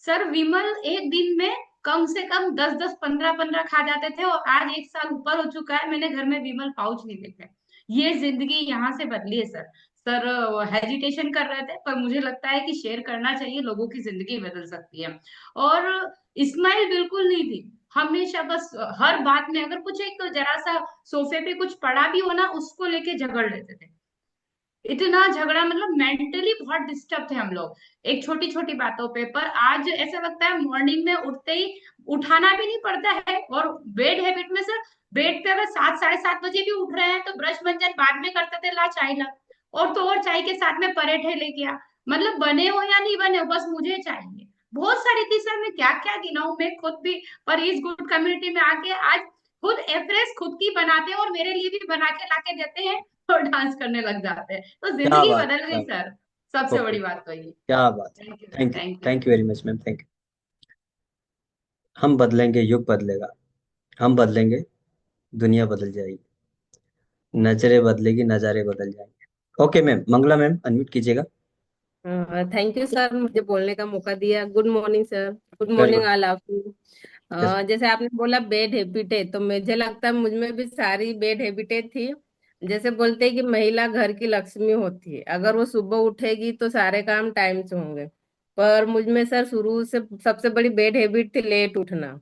सर विमल एक दिन में कम से कम 10 10 15 15 खा जाते थे, और आज 1 साल ऊपर हो चुका है, मैंने घर में विमल पाउच नहीं देखे। ये जिंदगी यहाँ से बदली है सर। सर हेजिटेशन कर रहे थे, पर मुझे लगता है कि शेयर करना चाहिए, लोगों की जिंदगी बदल सकती है। और स्माइल बिल्कुल नहीं थी, हमेशा बस हर बात में अगर कुछ एक जरा सा सोफे पे कुछ पड़ा भी हो ना, उसको लेके झगड़ लेते थे। इतना झगड़ा, मतलब मेंटली बहुत डिस्टर्ब थे हम लोग, एक छोटी छोटी बातों पे। पर आज ऐसा लगता है मॉर्निंग में उठते ही उठाना भी नहीं पड़ता है। और बेड हैबिट में सर, बेड पे अगर 7 7:30 बजे भी उठ रहे हैं तो ब्रश मंजन बाद में करते थे, ला चाय ला, और तो और चाय के साथ में पराठे लेके आ, मतलब बने हो या नहीं बने हो बस मुझे चाहिए। बहुत सारी थी सर, मैं क्या क्या गिनाऊं, मैं खुद भी। पर इस गुड कम्युनिटी में आके आज खुद एवरेस्ट खुद की बनाते हैं, और मेरे लिए भी बना के ला के देते हैं, और डांस करने लग जाते हैं, तो क्या जिंदगी बात है, बदल क्या गई बात सर। सबसे है। ओके, बड़ी बात तो ये। क्या बात है। Thank you sir, thank you, thank you. Thank you very much ma'am, thank you. हम बदलेंगे, युग बदलेगा, हम बदलेंगे, दुनिया बदल जाएगी, नजरें बदलेगी, नजारे बदल जाएंगे। Okay ma'am, Mangala ma'am unmute कीजिएगा। थैंक यू सर, मुझे बोलने का मौका दिया। Good morning sir. Good very morning good. All of you. Yes. जैसे आपने बोला बेड हैबिट है, तो मुझे लगता है मुझ में भी सारी बेड हैबिटें थी। जैसे बोलते हैं कि महिला घर की लक्ष्मी होती है, अगर वो सुबह उठेगी तो सारे काम टाइम से होंगे। पर मुझ में सर शुरू से सबसे बड़ी बेड हैबिट थी लेट उठना।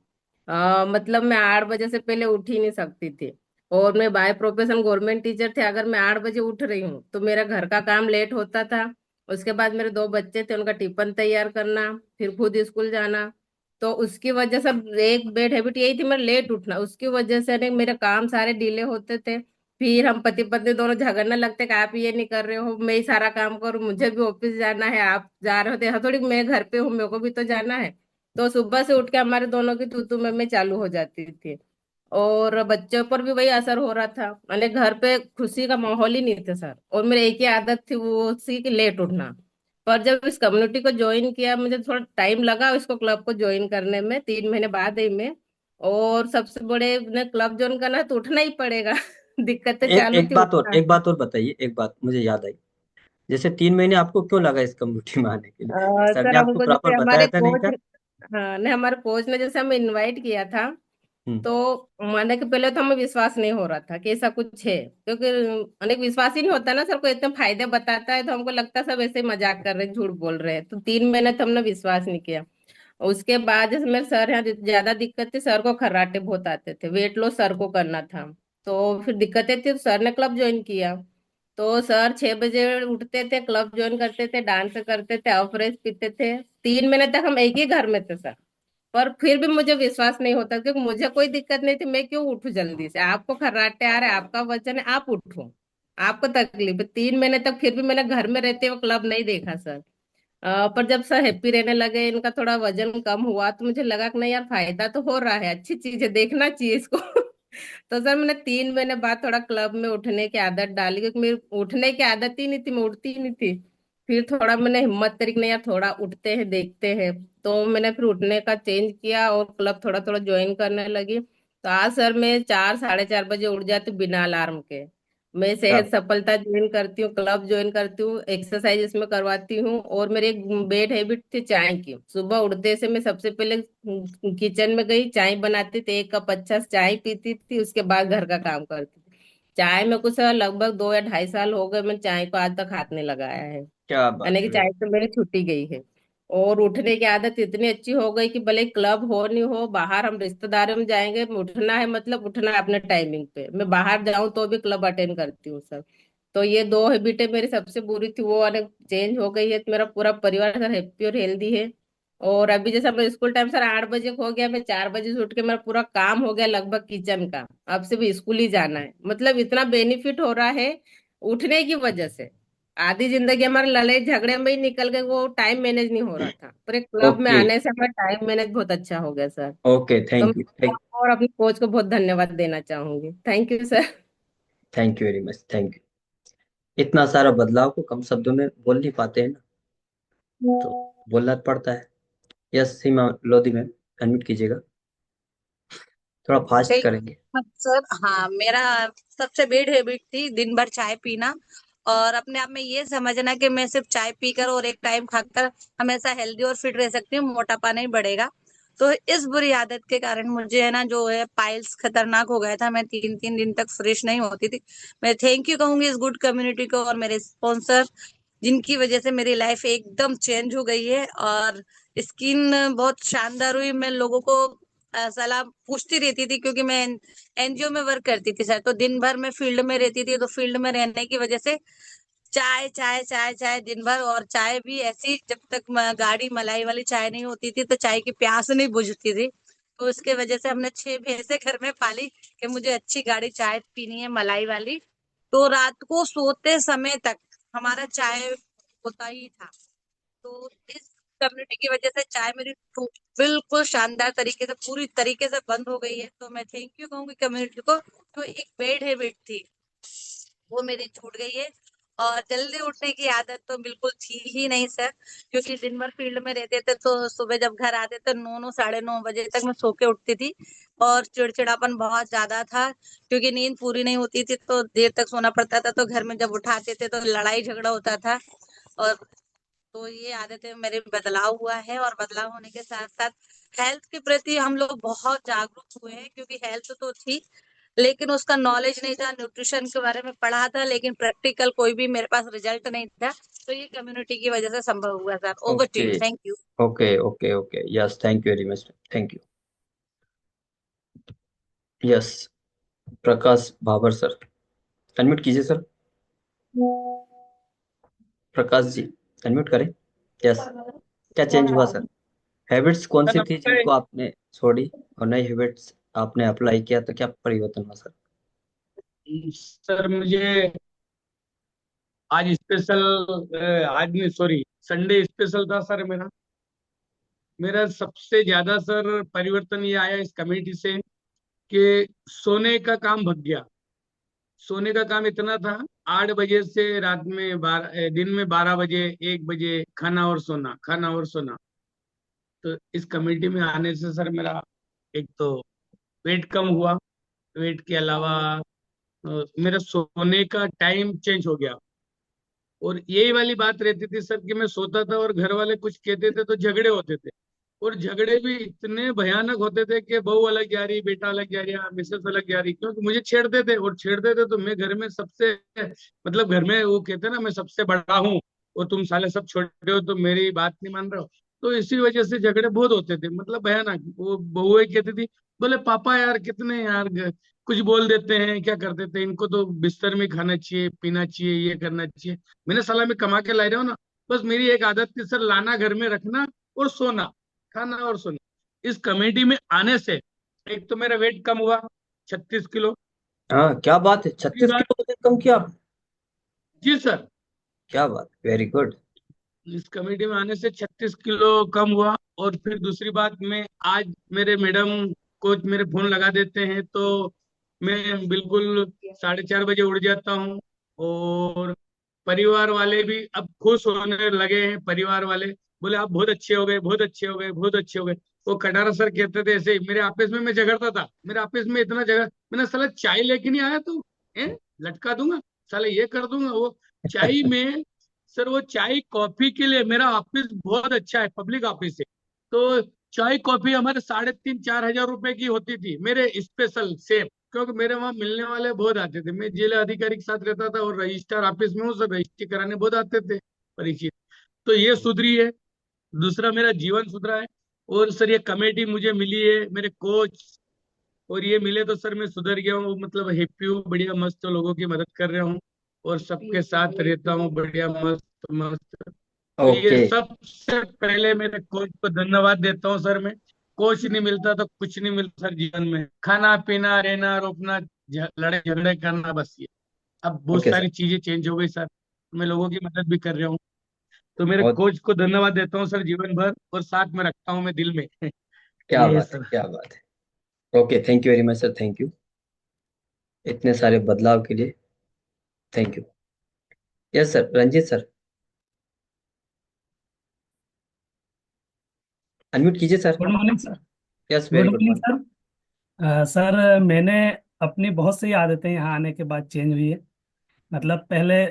मतलब मैं 8 बजे से पहले उठ ही नहीं सकती थी। और मैं बाय प्रोफेशन गवर्नमेंट टीचर थे, अगर मैं 8 बजे उठ रही हूँ तो मेरा घर का काम लेट होता था। उसके बाद मेरे 2 बच्चे थे, उनका टिफिन तैयार करना, फिर खुद स्कूल जाना। तो उसकी वजह से एक बेड हैबिट यही थी, मेरा लेट उठना, उसकी वजह से ने मेरे काम सारे डिले होते थे। फिर हम पति पत्नी दोनों झगड़ने लगते कि आप ये नहीं कर रहे हो, मैं ही सारा काम करूँ, मुझे भी ऑफिस जाना है, आप जा रहे होते हाँ थोड़ी, मैं घर पे हूँ, मेरे को भी तो जाना है। तो सुबह से उठ के हमारे दोनों की तू तू मैं चालू हो जाती थी। और बच्चों पर भी वही असर हो रहा था, मैंने घर पे खुशी का माहौल ही नहीं था सर। और मेरी एक ही आदत थी, वो थी कि लेट उठना। पर जब इस कम्युनिटी को ज्वाइन किया, मुझे थोड़ा टाइम लगा इसको, क्लब को ज्वाइन करने में 3 महीने बाद ही में। और सबसे बड़े ने क्लब ज्वाइन करना है तो उठना ही पड़ेगा। दिक्कतें एक चालू एक थी, बात और, उठना एक था। बात और बताइए, एक बात मुझे याद आई। जैसे 3 महीने आपको क्यों लगा इस कम्युनिटी में आने के लिए? सर ने सर आपको हमको प्रॉपर जैसे हमारे बताया था, नहीं कोच, था? हाँ ने हमारे कोच ने जैसे हमें इनवाइट किया था, हम्म। तो माने कि पहले तो हमें विश्वास नहीं हो रहा था कि ऐसा कुछ है, क्योंकि अनेक विश्वास ही नहीं होता ना सर, को इतने फायदे बताता है तो हमको लगता है सब ऐसे ही मजाक कर रहे हैं, झूठ बोल रहे हैं, तो 3 महीने तो हमने विश्वास नहीं किया। उसके बाद जैसे मेरे सर यहाँ ज्यादा दिक्कत थी, सर को खर्राटे बहुत आते थे, वेट लॉस सर को करना था। तो फिर दिक्कतें थी तो सर ने क्लब ज्वाइन किया। तो सर 6 बजे उठते थे, क्लब ज्वाइन करते थे, डांस करते थे, अफ्रेश पीते थे। 3 महीने तक हम एक ही घर में थे सर। पर फिर भी मुझे विश्वास नहीं होता, क्योंकि मुझे कोई दिक्कत नहीं थी, मैं क्यों उठूं जल्दी से? आपको खर्राटे आ रहे हैं, आपका वजन है, आप उठो, आपको तकलीफ है। 3 महीने तक फिर भी मैंने घर में रहते हुए क्लब नहीं देखा सर। पर जब सर हैप्पी रहने लगे, इनका थोड़ा वजन कम हुआ, तो मुझे लगा कि नहीं यार, फायदा तो हो रहा है, अच्छी चीज है, देखना चाहिए इसको। तो सर मैंने 3 महीने बाद थोड़ा क्लब में उठने की आदत डाली, क्योंकि मेरी उठने की आदत ही नहीं थी, मैं उठती ही नहीं थी। फिर थोड़ा मैंने हिम्मत करी कि नहीं यार, थोड़ा उठते हैं, देखते हैं। तो मैंने फिर उठने का चेंज किया और क्लब थोड़ा थोड़ा ज्वाइन करने लगी। तो आज सर मैं 4 साढ़े 4 बजे उठ जाती हूँ बिना अलार्म के। मैं क्या? सेहत सफलता ज्वाइन करती हूँ, क्लब ज्वाइन करती हूँ, एक्सरसाइज इसमें करवाती हूँ। और मेरी एक बेड हैबिट थी चाय की। सुबह उठते से मैं सबसे पहले किचन में गई, चाय बनाती थी, 1 कप अच्छा से चाय पीती थी, उसके बाद घर का काम करती थी। चाय में कुछ लगभग 2 या 2.5 साल हो गए, मैं चाय को आज तक हाथ नहीं लगाया है। क्या यानी बात कि है! चाय तो मेरी छुट्टी गई है। और उठने की आदत इतनी अच्छी हो गई कि भले क्लब हो नहीं हो, बाहर हम रिश्तेदारों में जाएंगे, उठना है मतलब उठना है अपने टाइमिंग पे। मैं बाहर जाऊं तो भी क्लब अटेंड करती हूँ सर। तो ये 2 हैबिटें मेरी सबसे बुरी थी, वो अनेक चेंज हो गई है, तो मेरा पूरा परिवार सर हैप्पी और हेल्दी है। और अभी जैसे अपना स्कूल टाइम सर 8 बजे हो गया, मैं 4 बजे से उठ के मेरा पूरा काम हो गया लगभग किचन का। अब से भी स्कूल ही जाना है, मतलब इतना बेनिफिट हो रहा है उठने की वजह से। आधी जिंदगी हमारे लड़ाई झगड़े में ही निकल गए, वो टाइम मैनेज नहीं हो रहा था, पर एक क्लब में ओके। आने से हमारा टाइम मैनेज बहुत अच्छा हो गया सर। ओके, तो मैं थैंक यू, और अपने कोच को बहुत धन्यवाद देना चाहूंगी। Thank you sir. Thank you very much, thank you. इतना सारा बदलाव को कम शब्दों में बोल नहीं पाते हैं ना, तो बोलना पड़ता है। यस, सीमा लोधी मैम, अनम्यूट कीजिएगा, थोड़ा फास्ट ठीक करेंगे। सर। हाँ, मेरा सबसे बेड हैबिट थी दिन भर चाय पीना, और अपने आप में ये समझना कि मैं सिर्फ चाय पीकर और एक टाइम खाकर हमेशा हेल्दी और फिट रह सकती हूँ, मोटापा नहीं बढ़ेगा। तो इस बुरी आदत के कारण मुझे है ना, जो है पाइल्स खतरनाक हो गया था, मैं 3-3 दिन तक फ्रेश नहीं होती थी। मैं थैंक यू कहूंगी इस गुड कम्युनिटी को और मेरे स्पॉन्सर, जिनकी वजह से मेरी लाइफ एकदम चेंज हो गई है और स्किन बहुत शानदार हुई। मैं लोगों को सलाह पूछती रहती थी, क्योंकि मैं एनजीओ में वर्क करती थी सर, तो दिन भर मैं फील्ड में रहती थी, तो फील्ड में रहने की वजह से चाय चाय चाय चाय दिन भर, और चाय भी ऐसी जब तक गाढ़ी मलाई वाली चाय नहीं होती थी तो चाय की प्यास नहीं बुझती थी। तो उसके वजह से हमने 6 भैंसे घर में पाली कि मुझे अच्छी गाढ़ी चाय पीनी है, मलाई वाली। तो रात को सोते समय तक हमारा चाय होता ही था। तो इस कम्युनिटी की वजह से चाय मेरी बिल्कुल शानदार तरीके से, पूरी तरीके से बंद हो गई है। तो मैं थैंक यू कहूंगी कम्युनिटी को। तो एक बैड हैबिट थी, वो मेरी छूट गई है। और जल्दी उठने की आदत तो बिल्कुल थी ही नहीं सर, क्योंकि दिन भर फील्ड में रहते थे, तो सुबह जब घर आते थे 9-9 साढ़े 9 बजे तक मैं सो के उठती थी। और चिड़चिड़ापन बहुत ज्यादा था, क्योंकि नींद पूरी नहीं होती थी, तो देर तक सोना पड़ता था, तो घर में जब उठाते थे तो लड़ाई झगड़ा होता था। और तो ये आदतें मेरे बदलाव हुआ है, और बदलाव होने के साथ साथ हेल्थ के प्रति हम लोग बहुत जागरूक हुए हैं, क्योंकि हेल्थ तो थी लेकिन उसका नॉलेज नहीं था। न्यूट्रिशन के बारे में पढ़ा था, लेकिन प्रैक्टिकल कोई भी मेरे पास रिजल्ट नहीं था। तो ये कम्युनिटी की वजह से संभव हुआ sir. Over to okay, you, thank you. Okay, okay, okay, yes, thank you very much, thank you. Yes, Prakash Bhabar sir, unmute कीजिए सर। प्रकाश जी, अनम्यूट करें। यस, क्या चेंज हुआ सर? हैबिट्स कौन सी थी नमस्ते जिनको आपने छोड़ी और नई हैबिट्स आपने अप्लाई किया, तो क्या परिवर्तन हुआ सर? सर। मुझे आज स्पेशल, आज नहीं सॉरी, संडे स्पेशल था सर। मेरा मेरा सबसे ज्यादा सर परिवर्तन ये आया इस कमेटी से कि सोने का काम भग गया। सोने का काम इतना था, 8 बजे से रात में 12, दिन में 12 बजे, 1 बजे खाना और सोना, खाना और सोना। तो इस कमेटी में आने से सर मेरा एक तो वेट कम हुआ, वेट के अलावा मेरा सोने का टाइम चेंज हो गया। और यही वाली बात रहती थी सर कि मैं सोता था और घर वाले कुछ कहते थे तो झगड़े होते थे। और झगड़े भी इतने भयानक होते थे कि बहू अलग जा रही, बेटा अलग जा रहा, मिसेस अलग जा रही, क्योंकि मुझे छेड़ते थे। और छेड़ते थे तो मैं घर में सबसे, मतलब घर में वो कहते ना, मैं सबसे बड़ा हूँ और तुम साले सब छोटे हो, तो मेरी बात नहीं मान रहे हो। तो इसी वजह से झगड़े बहुत होते थे, मतलब भयानक। वो बहुएं कहती थी, बोले पापा यार कितने यार कुछ बोल देते हैं, क्या कर देते हैं, इनको तो बिस्तर में खाना चाहिए, पीना चाहिए, ये करना चाहिए। मैंने साला मैं कमा के ला रहा हूँ ना, बस मेरी एक आदत थी सर, लाना घर में रखना और सोना, खाना और सोना। इस कमेटी में आने से एक तो मेरा वेट कम हुआ, 36 किलो। हाँ, क्या बात है, दूसरी 36 बात, किलो वजन कम किया आप? जी सर, क्या बात, वेरी गुड। इस कमेटी में आने से 36 किलो कम हुआ। और फिर दूसरी बात, मैं आज मेरे मैडम कोच मेरे फोन लगा देते हैं तो मैं बिल्कुल 4:30 बजे उठ जाता हूँ। और परिवार वाले भी अब खुश होने लगे हैं, परिवार वाले बोले आप बहुत अच्छे हो गए, बहुत अच्छे हो गए, बहुत अच्छे हो गए। वो कटारा सर कहते थे ऐसे ही, मेरे ऑफिस में मैं झगड़ता था, मेरे ऑफिस में इतना झगड़ा, मैंने साला चाय लेके नहीं आया तू, है लटका दूंगा, साला ये कर दूंगा वो। चाय में सर, वो चाय कॉफी के लिए मेरा ऑफिस बहुत अच्छा है, पब्लिक ऑफिस है, तो चाय कॉफी हमारे 3,500-4,000 रुपए की होती थी, मेरे स्पेशल सेफ। क्योंकि मेरे वहां मिलने वाले बहुत आते थे, मैं जिला अधिकारी के साथ रहता था और रजिस्ट्रार ऑफिस में हूँ, सब रजिस्ट्री कराने बहुत आते थे परिचित। तो ये सुधरी है। दूसरा, मेरा जीवन सुधरा है। और सर ये कमेटी मुझे मिली है, मेरे कोच और ये मिले तो सर मैं सुधर गया हूँ, मतलब हैप्पी हूँ, बढ़िया मस्त लोगों की मदद कर रहा हूँ और सबके साथ रहता हूँ, बढ़िया मस्त मस्त। तो ये ओके। सबसे पहले मेरे कोच को धन्यवाद देता हूँ सर। मैं कोच नहीं मिलता तो कुछ नहीं मिलता सर जीवन में, खाना पीना रहना रोपना, लड़ाई झगड़े करना, बस ये। अब बहुत ओके सर। सारी चीजें चेंज हो गई सर, मैं लोगों की मदद भी कर रहा हूँ। तो मेरे बहुत कोच को धन्यवाद देता हूँ सर जीवन भर, और साथ में रखता हूँ मैं दिल में। क्या ये है बात है, सर। क्या बात है। Okay, thank you very much sir, thank you इतने सारे बदलाव के लिए। Thank you. Yes sir, Ranjit sir, unmute कीजिए sir. Good morning sir. Yes, good very good morning morning. Sir. Sir मैंने अपनी बहुत सी आदतें यहाँ आने के बाद चेंज हुई है। मतलब पहले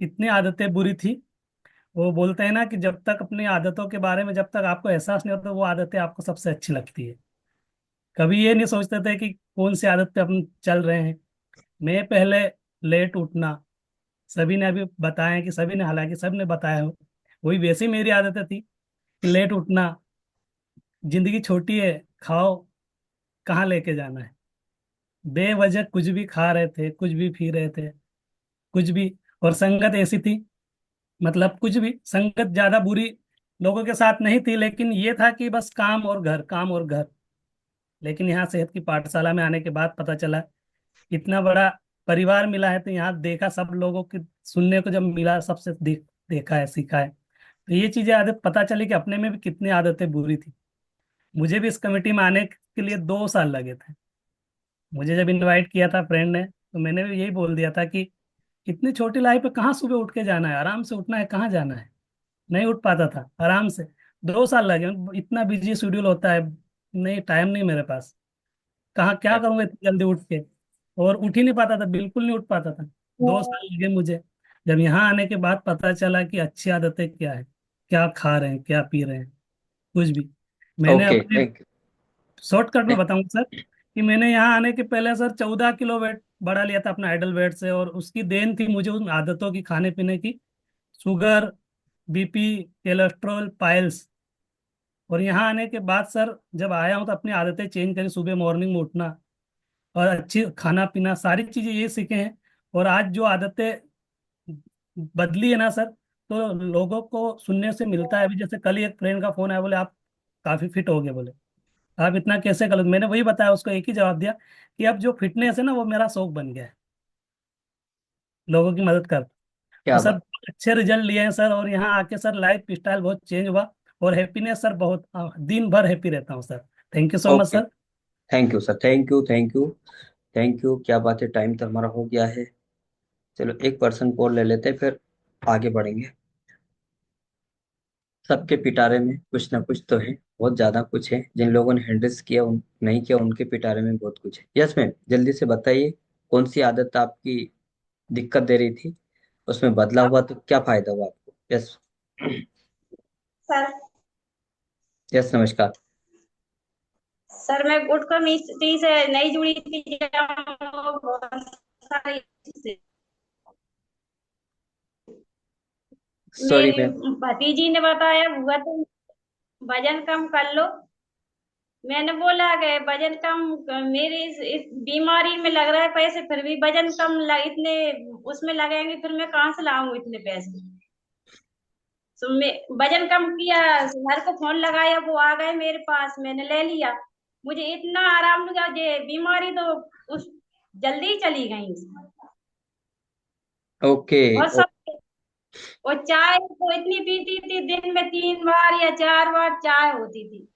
इतनी आदतें बुरी थी। वो बोलते हैं ना कि जब तक अपनी आदतों के बारे में जब तक आपको एहसास नहीं होता वो आदतें आपको सबसे अच्छी लगती है। कभी ये नहीं सोचते थे कि कौन सी आदत पे अपन चल रहे हैं। मैं पहले लेट उठना, सभी ने अभी बताया कि सभी ने, हालांकि सब ने बताया हो, वही वैसी मेरी आदतें थी कि लेट उठना, जिंदगी छोटी है, खाओ, कहाँ लेके जाना है, बेवजह कुछ भी खा रहे थे, कुछ भी पी रहे थे, कुछ भी। और संगत ऐसी थी, मतलब कुछ भी संगत ज्यादा बुरी लोगों के साथ नहीं थी, लेकिन ये था कि बस काम और घर, काम और घर। लेकिन यहाँ सेहत की पाठशाला में आने के बाद पता चला इतना बड़ा परिवार मिला है, तो यहाँ देखा सब लोगों की, सुनने को जब मिला सबसे देखा है, सीखा है, तो ये चीजें आदत पता चली कि अपने में भी कितनी आदतें बुरी थी। मुझे भी इस कमेटी में आने के लिए 2 साल लगे थे। मुझे जब इनवाइट किया था फ्रेंड ने, तो मैंने भी यही बोल दिया था कि इतनी छोटी लाइफ पे कहाँ सुबह उठ के जाना है, आराम से उठना है, कहाँ जाना है। नहीं उठ पाता था आराम से। 2 साल लगे, इतना बिजी शेड्यूल होता है, नहीं टाइम नहीं मेरे पास, कहाँ क्या करूंगा इतनी जल्दी उठ के। और उठ ही नहीं पाता था, बिल्कुल नहीं उठ पाता था। 2 साल लगे मुझे। जब यहाँ आने के बाद पता चला कि अच्छी आदतें क्या है, क्या खा रहे हैं, क्या पी रहे हैं, कुछ भी। मैंने ओके, अपने थैंक शॉर्टकट में यू। बताऊं सर, कि मैंने यहाँ आने के पहले सर 14 किलो वेट बढ़ा लिया था अपना आइडल वेट से, और उसकी देन थी मुझे उन आदतों की, खाने पीने की, शुगर, बीपी, कोलेस्ट्रॉल, पाइल्स। और यहाँ आने के बाद सर जब आया हूँ तो अपनी आदतें चेंज करी, सुबह मॉर्निंग में उठना और अच्छी खाना पीना, सारी चीजें ये सीखे हैं। और आज जो आदतें बदली है ना सर, तो लोगों को सुनने से मिलता है। अभी जैसे कल ही एक फ्रेंड का फोन आया, बोले आप काफी फिट हो गए, बोले आप इतना कैसे कर लो। मैंने वही बताया उसको, एक ही जवाब दिया कि अब जो फिटनेस है ना वो मेरा शौक बन गया है, लोगों की मदद कर। तो क्या सर बात। बहुत अच्छे रिजल्ट लिए हैं सर, और यहाँ आके सर लाइफ स्टाइल बहुत चेंज हुआ। और हैप्पीनेस सर बहुत, दिन भर हैप्पी रहता हूँ sir. Thank you so much okay, sir. Thank you sir, thank you, thank you, thank you. क्या बात है, टाइम तो हमारा हो गया है। चलो एक पर्सन कॉल ले लेते हैं, फिर आगे बढ़ेंगे। सबके पिटारे में कुछ ना कुछ तो है, बहुत ज्यादा कुछ है। जिन लोगों ने हैंडल्स किया नहीं किया, उनके पिटारे में बहुत कुछ है। यस मैम, जल्दी से बताइए, कौन सी आदत आपकी दिक्कत दे रही थी, उसमें बदला हुआ तो क्या फायदा हुआ आपको? यस। सर यस, नमस्कार। सर मैं गुड कम्युनिटी से नहीं जुड़ी थी, बहुत सारी चीजें। Sorry ma'am. मेरी भतीजी ने बताया, हुआ तो वजन कम कर लो। मैंने बोला कि वजन कम, मेरी इस बीमारी में लग रहा है पैसे, फिर भी वजन कम इतने उसमें लगेंगे, फिर मैं कहाँ से लाऊं इतने पैसे। तो मैं वजन कम किया, घर को फोन लगाया, वो आ गए मेरे पास, मैंने ले लिया। मुझे इतना आराम लगा, ये बीमारी तो उस जल्दी ही चली गई। ओके। और सब, और चाय तो इतनी पीती थी, दिन में 3 बार या 4 बार चाय होती थी।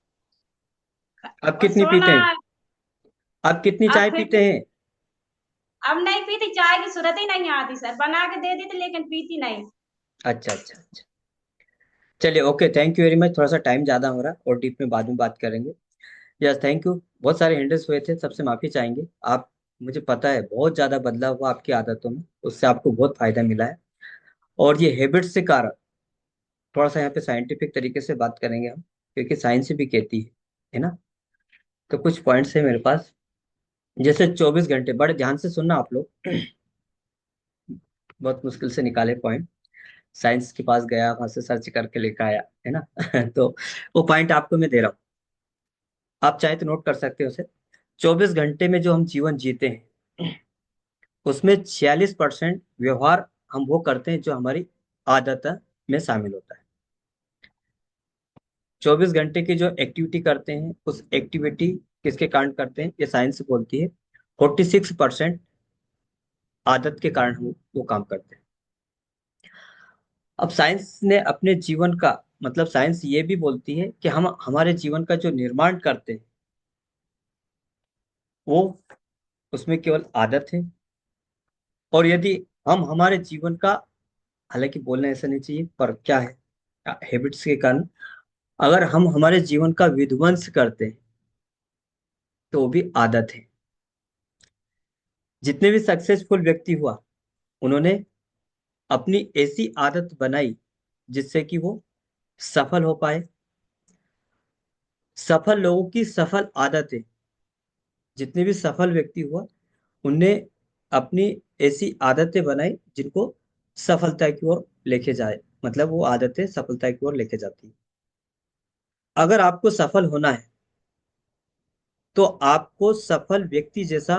अब और कितनी सोना, पीते हैं? अब कितनी अब चाय फिर पीते हैं? अब नहीं पीती, चाय की सूरत ही नहीं आती सर, बना के दे देती लेकिन पीती नहीं। अच्छा अच्छा अच्छा। चलिए, okay, thank you very much. थोड़ा सा टाइम ज़्यादा हो रहा है और डीप में बाद में बात करेंगे। Yes, thank you. बहुत सारे हिंड्रेस हुए थे, सबसे माफ़ी चाहेंगे आप। मुझे पता है बहुत ज़्यादा बदलाव हुआ आपकी आदतों में, उससे आपको बहुत फ़ायदा मिला है। और ये हैबिट्स के कारण, थोड़ा सा यहाँ पे साइंटिफिक तरीके से बात करेंगे हम, क्योंकि साइंस भी कहती है ना। तो कुछ पॉइंट्स है मेरे पास। जैसे 24 घंटे, बड़े ध्यान से सुनना आप लोग। बहुत मुश्किल से निकाले पॉइंट, साइंस के पास गया, वहां से सर्च करके लेकर आया, है ना। तो वो पॉइंट आपको मैं दे रहा हूँ, आप चाहे तो नोट कर सकते हो उसे। 24 घंटे में जो हम जीवन जीते हैं, उसमें 46% व्यवहार हम वो करते हैं जो हमारी आदत में शामिल होता है। 24 घंटे की जो एक्टिविटी करते हैं, उस एक्टिविटी किसके कारण करते हैं, ये साइंस बोलती है। 46% आदत के कारण हम वो काम करते हैं। अब साइंस ने अपने जीवन का, मतलब साइंस ये भी बोलती है कि हम हमारे जीवन का जो निर्माण करते हैं, वो उसमें केवल आदत है। और यदि हम हमारे जीवन का, हालांकि बोलना ऐसा नहीं चाहिए पर क्या है, हैबिट्स के कारण अगर हम हमारे जीवन का विध्वंस करते हैं, तो वो भी आदत है। जितने भी सक्सेसफुल व्यक्ति हुआ, उन्होंने अपनी ऐसी आदत बनाई जिससे कि वो सफल हो पाए। सफल लोगों की सफल आदतें, जितने भी सफल व्यक्ति हुआ, उनने अपनी ऐसी आदतें बनाई जिनको सफलता की ओर लेके जाए, मतलब वो आदतें सफलता की ओर लेके जाती है। अगर आपको सफल होना है, तो आपको सफल व्यक्ति जैसा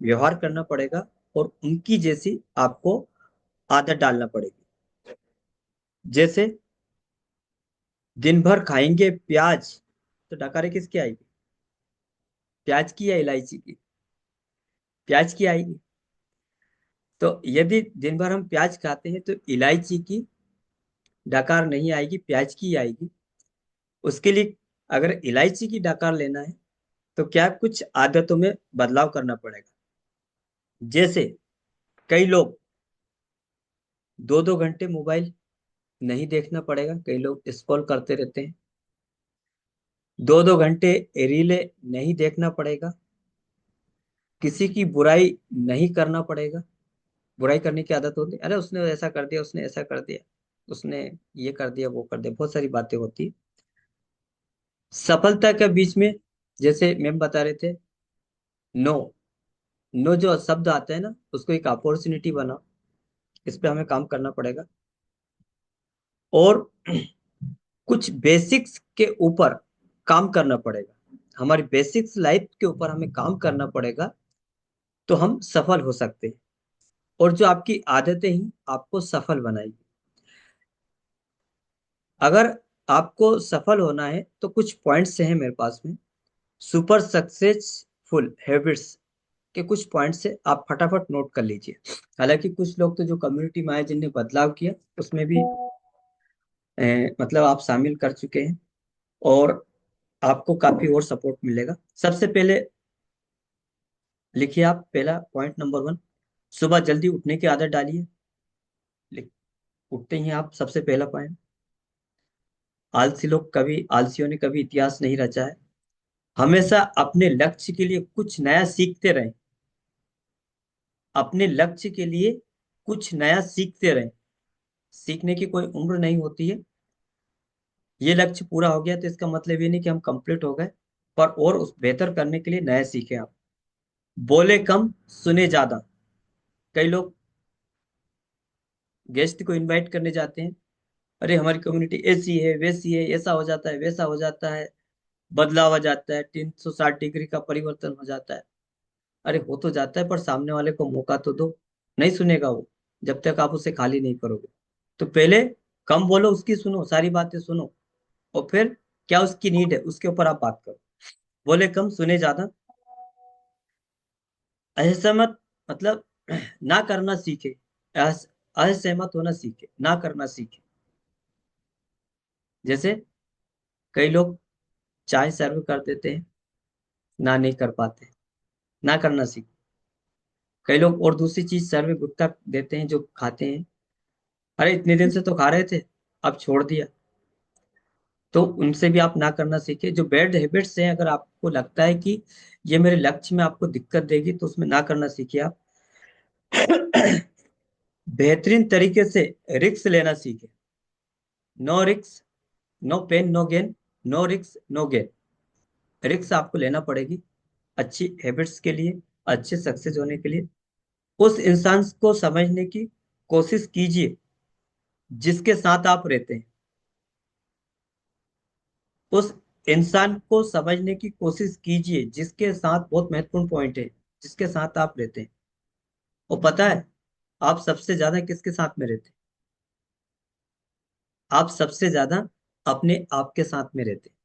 व्यवहार करना पड़ेगा और उनकी जैसी आपको आदत डालना पड़ेगी। जैसे दिन भर खाएंगे प्याज, तो डकारे किसकी आएगी? प्याज की या इलायची की? प्याज की आएगी। तो यदि दिन भर हम प्याज खाते हैं, तो इलायची की डकार नहीं आएगी, प्याज की आएगी। उसके लिए अगर इलायची की डकार लेना है, तो क्या कुछ आदतों में बदलाव करना पड़ेगा। जैसे कई लोग 2-2 घंटे मोबाइल नहीं देखना पड़ेगा, कई लोग स्क्रॉल करते रहते हैं। 2-2 घंटे रीले नहीं देखना पड़ेगा। किसी की बुराई नहीं करना पड़ेगा। बुराई करने की आदत होती है, अरे उसने ऐसा कर दिया, उसने ऐसा कर दिया, उसने ये कर दिया, वो कर दिया, बहुत सारी बातें होती है। सफलता के बीच में, जैसे मैम बता रहे थे, नो, नो जो शब्द आता है ना, उसको एक अपॉर्चुनिटी बना, इस पे हमें काम करना पड़ेगा। और कुछ बेसिक्स के ऊपर काम करना पड़ेगा, हमारी बेसिक्स लाइफ के ऊपर हमें काम करना पड़ेगा, तो हम सफल हो सकते हैं। और जो आपकी आदतें ही आपको सफल बनाएगी। अगर आपको सफल होना है, तो कुछ पॉइंट्स हैं मेरे पास में, सुपर सक्सेसफुल हैबिट्स के कुछ पॉइंट्स से आप फटाफट नोट कर लीजिए। हालांकि कुछ लोग तो जो कम्युनिटी में आए, जिनने बदलाव किया, उसमें भी मतलब आप शामिल कर चुके हैं और आपको काफी और सपोर्ट मिलेगा। सबसे पहले लिखिए आप, पहला पॉइंट नंबर 1, सुबह जल्दी उठने की आदत डालिए। उठते ही आप, सबसे पहला पॉइंट। आलसियों ने कभी इतिहास नहीं रचा है। हमेशा अपने लक्ष्य के लिए कुछ नया सीखते रहें। अपने लक्ष्य के लिए कुछ नया सीखते रहें। सीखने की कोई उम्र नहीं होती है। ये लक्ष्य पूरा हो गया तो इसका मतलब ये नहीं कि हम कंप्लीट हो गए, पर और उस बेहतर करने के लिए नया सीखें आप। बोले कम, सुने ज्यादा। कई लोग गेस्ट को इनवाइट करने जाते हैं, अरे हमारी कम्युनिटी ऐसी है वैसी है, ऐसा हो जाता है वैसा हो जाता है, बदलाव आ जाता है, 360 डिग्री का परिवर्तन हो जाता है। अरे हो तो जाता है, पर सामने वाले को मौका तो दो। नहीं सुनेगा वो जब तक आप उसे खाली नहीं करोगे। तो पहले कम बोलो, उसकी सुनो, सारी बातें सुनो, और फिर क्या उसकी नीड है उसके ऊपर आप बात करो। बोले कम सुने ज्यादा। असहमत मतलब ना करना सीखे, असहमत होना सीखे, ना करना सीखे। जैसे कई लोग चाय सर्व कर देते हैं, ना नहीं कर पाते, ना करना सीखे। कई लोग और दूसरी चीज सर्व गुटखा देते हैं जो खाते हैं, अरे इतने दिन से तो खा रहे थे, अब छोड़ दिया। तो उनसे भी आप ना करना सीखे। जो बैड हैबिट्स हैं, अगर आपको लगता है कि ये मेरे लक्ष्य में आपको दिक्कत देगी, तो उसमें ना करना सीखिए आप। बेहतरीन तरीके से रिस्क लेना सीखे। No risk no pain no gain, no risk no gain. Risk आपको लेना पड़ेगी अच्छी हैबिट्स के लिए, अच्छे सक्सेस होने के लिए। उस इंसान को समझने की कोशिश कीजिए जिसके साथ आप रहते हैं। उस इंसान को समझने की कोशिश कीजिए जिसके साथ, बहुत महत्वपूर्ण पॉइंट है, जिसके साथ आप रहते हैं। और पता है आप सबसे ज्यादा किसके साथ में रहते हैं? आप सबसे ज्यादा अपने आप के साथ में रहते हैं।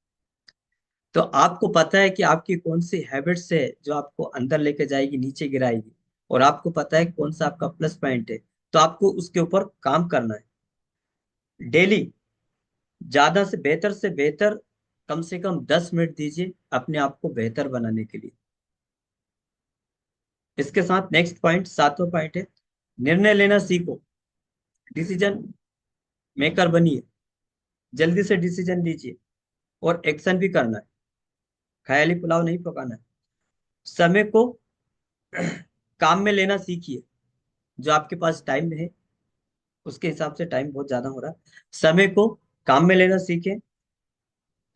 तो आपको पता है कि आपकी कौन सी हैबिट्स है जो आपको अंदर लेके जाएगी, नीचे गिराएगी, और आपको पता है कौन सा आपका प्लस पॉइंट है। तो आपको उसके ऊपर काम करना है डेली। ज्यादा से बेहतर कम से कम 10 मिनट दीजिए अपने आप को बेहतर बनाने के लिए। इसके साथ नेक्स्ट पॉइंट, सातवां पॉइंट है, निर्णय लेना सीखो। डिसीजन मेकर बनिए। जल्दी से डिसीजन लीजिए और एक्शन भी करना है। ख्याली पुलाव नहीं पकाना है। समय को काम में लेना सीखिए। जो आपके पास टाइम है उसके हिसाब से टाइम बहुत ज्यादा हो रहा है। समय को काम में लेना सीखें।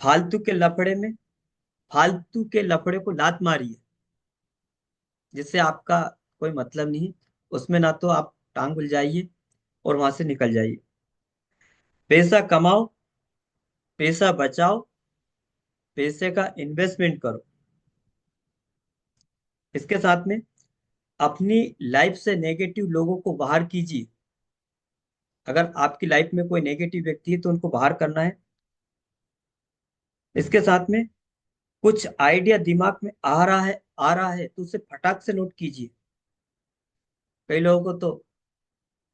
फालतू के लफड़े में, फालतू के लफड़े को लात मारिए जिससे आपका कोई मतलब नहीं है उसमें। ना तो आप टांग उलझाइए और वहां से निकल जाइए। पैसा कमाओ, पैसा बचाओ, पैसे का इन्वेस्टमेंट करो। इसके साथ में अपनी लाइफ से नेगेटिव लोगों को बाहर कीजिए। अगर आपकी लाइफ में कोई नेगेटिव व्यक्ति है तो उनको बाहर करना है। इसके साथ में कुछ आइडिया दिमाग में आ रहा है तो उसे फटाक से नोट कीजिए। कई लोगों को तो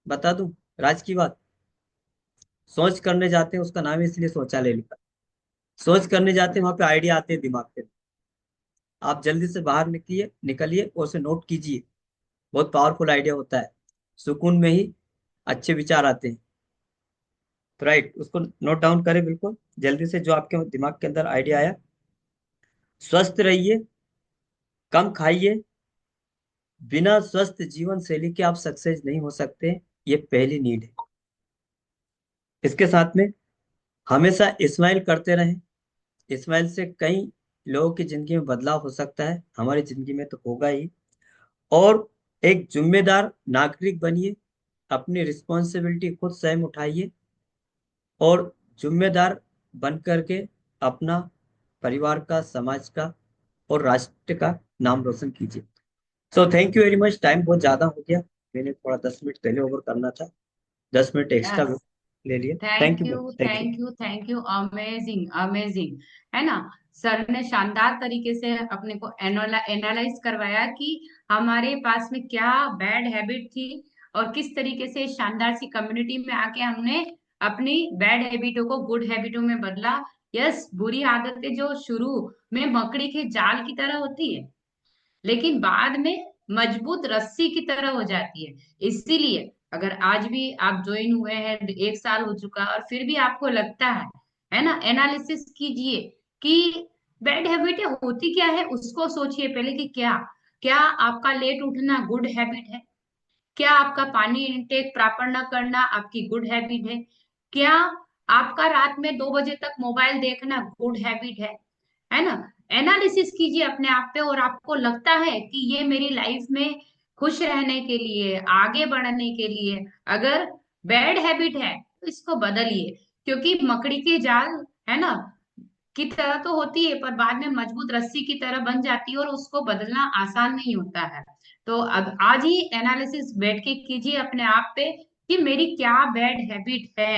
बता दूं राज की बात, सोच करने जाते हैं, उसका नाम इसलिए शौचालय लिखा, सोच करने जाते हैं वहां पे आइडिया आते हैं दिमाग पे। आप जल्दी से बाहर निकलिए निकलिए और उसे नोट कीजिए। बहुत पावरफुल आइडिया होता है, सुकून में ही अच्छे विचार आते हैं। तो राइट, उसको नोट डाउन करें बिल्कुल जल्दी से जो आपके दिमाग के अंदर आइडिया आया। स्वस्थ रहिए, कम खाइए। बिना स्वस्थ जीवन शैली के आप सक्सेस नहीं हो सकते, ये पहली नीड है। इसके साथ में हमेशा स्माइल करते रहें। स्माइल से कई लोगों की जिंदगी में बदलाव हो सकता है, हमारी जिंदगी में तो होगा ही। और एक जिम्मेदार नागरिक बनिए, अपनी रिस्पॉन्सिबिलिटी खुद स्वयं उठाइए और जिम्मेदार बन करके अपना, परिवार का, समाज का और राष्ट्र का नाम रोशन कीजिए। So thank you very much. Time बहुत ज्यादा हो गया, मैंने थोड़ा 10 मिनट पहले ओवर करना था, 10 मिनट एक्स्ट्रा यस, ले लिए। Thank thank you, you thank you. Thank you thank you, amazing amazing. है ना, सर ने शानदार तरीके से अपने को एनालाइज करवाया कि हमारे पास में क्या बैड हैबिट थी और किस तरीके से शानदार सी कम्युनिटी में आके हमने अपनी बैड हैबिटों को गुड हैबिटों में बदला। यस, बुरी आदतें जो शुरू में मकड़ी के जाल की तरह होती है लेकिन बाद में मजबूत रस्सी की तरह हो जाती है। इसीलिए अगर आज भी आप ज्वाइन हुए हैं, 1 साल हो चुका और फिर भी आपको लगता है ना, एनालिसिस कीजिए कि बैड हैबिट होती क्या है, उसको सोचिए पहले कि क्या क्या आपका लेट उठना गुड हैबिट है? क्या आपका पानी इनटेक प्रॉपर न करना आपकी गुड हैबिट है? क्या आपका रात में 2 बजे तक मोबाइल देखना गुड हैबिट है ना? एनालिसिस कीजिए अपने आप पे और आपको लगता है कि ये मेरी लाइफ में खुश रहने के लिए, आगे बढ़ने के लिए अगर बैड हैबिट है तो इसको बदलिए, क्योंकि मकड़ी के जाल है ना की तरह तो होती है, पर बाद में मजबूत रस्सी की तरह बन जाती है और उसको बदलना आसान नहीं होता है। तो अब आज ही एनालिसिस बैठ के कीजिए अपने आप पे कि मेरी क्या बैड हैबिट है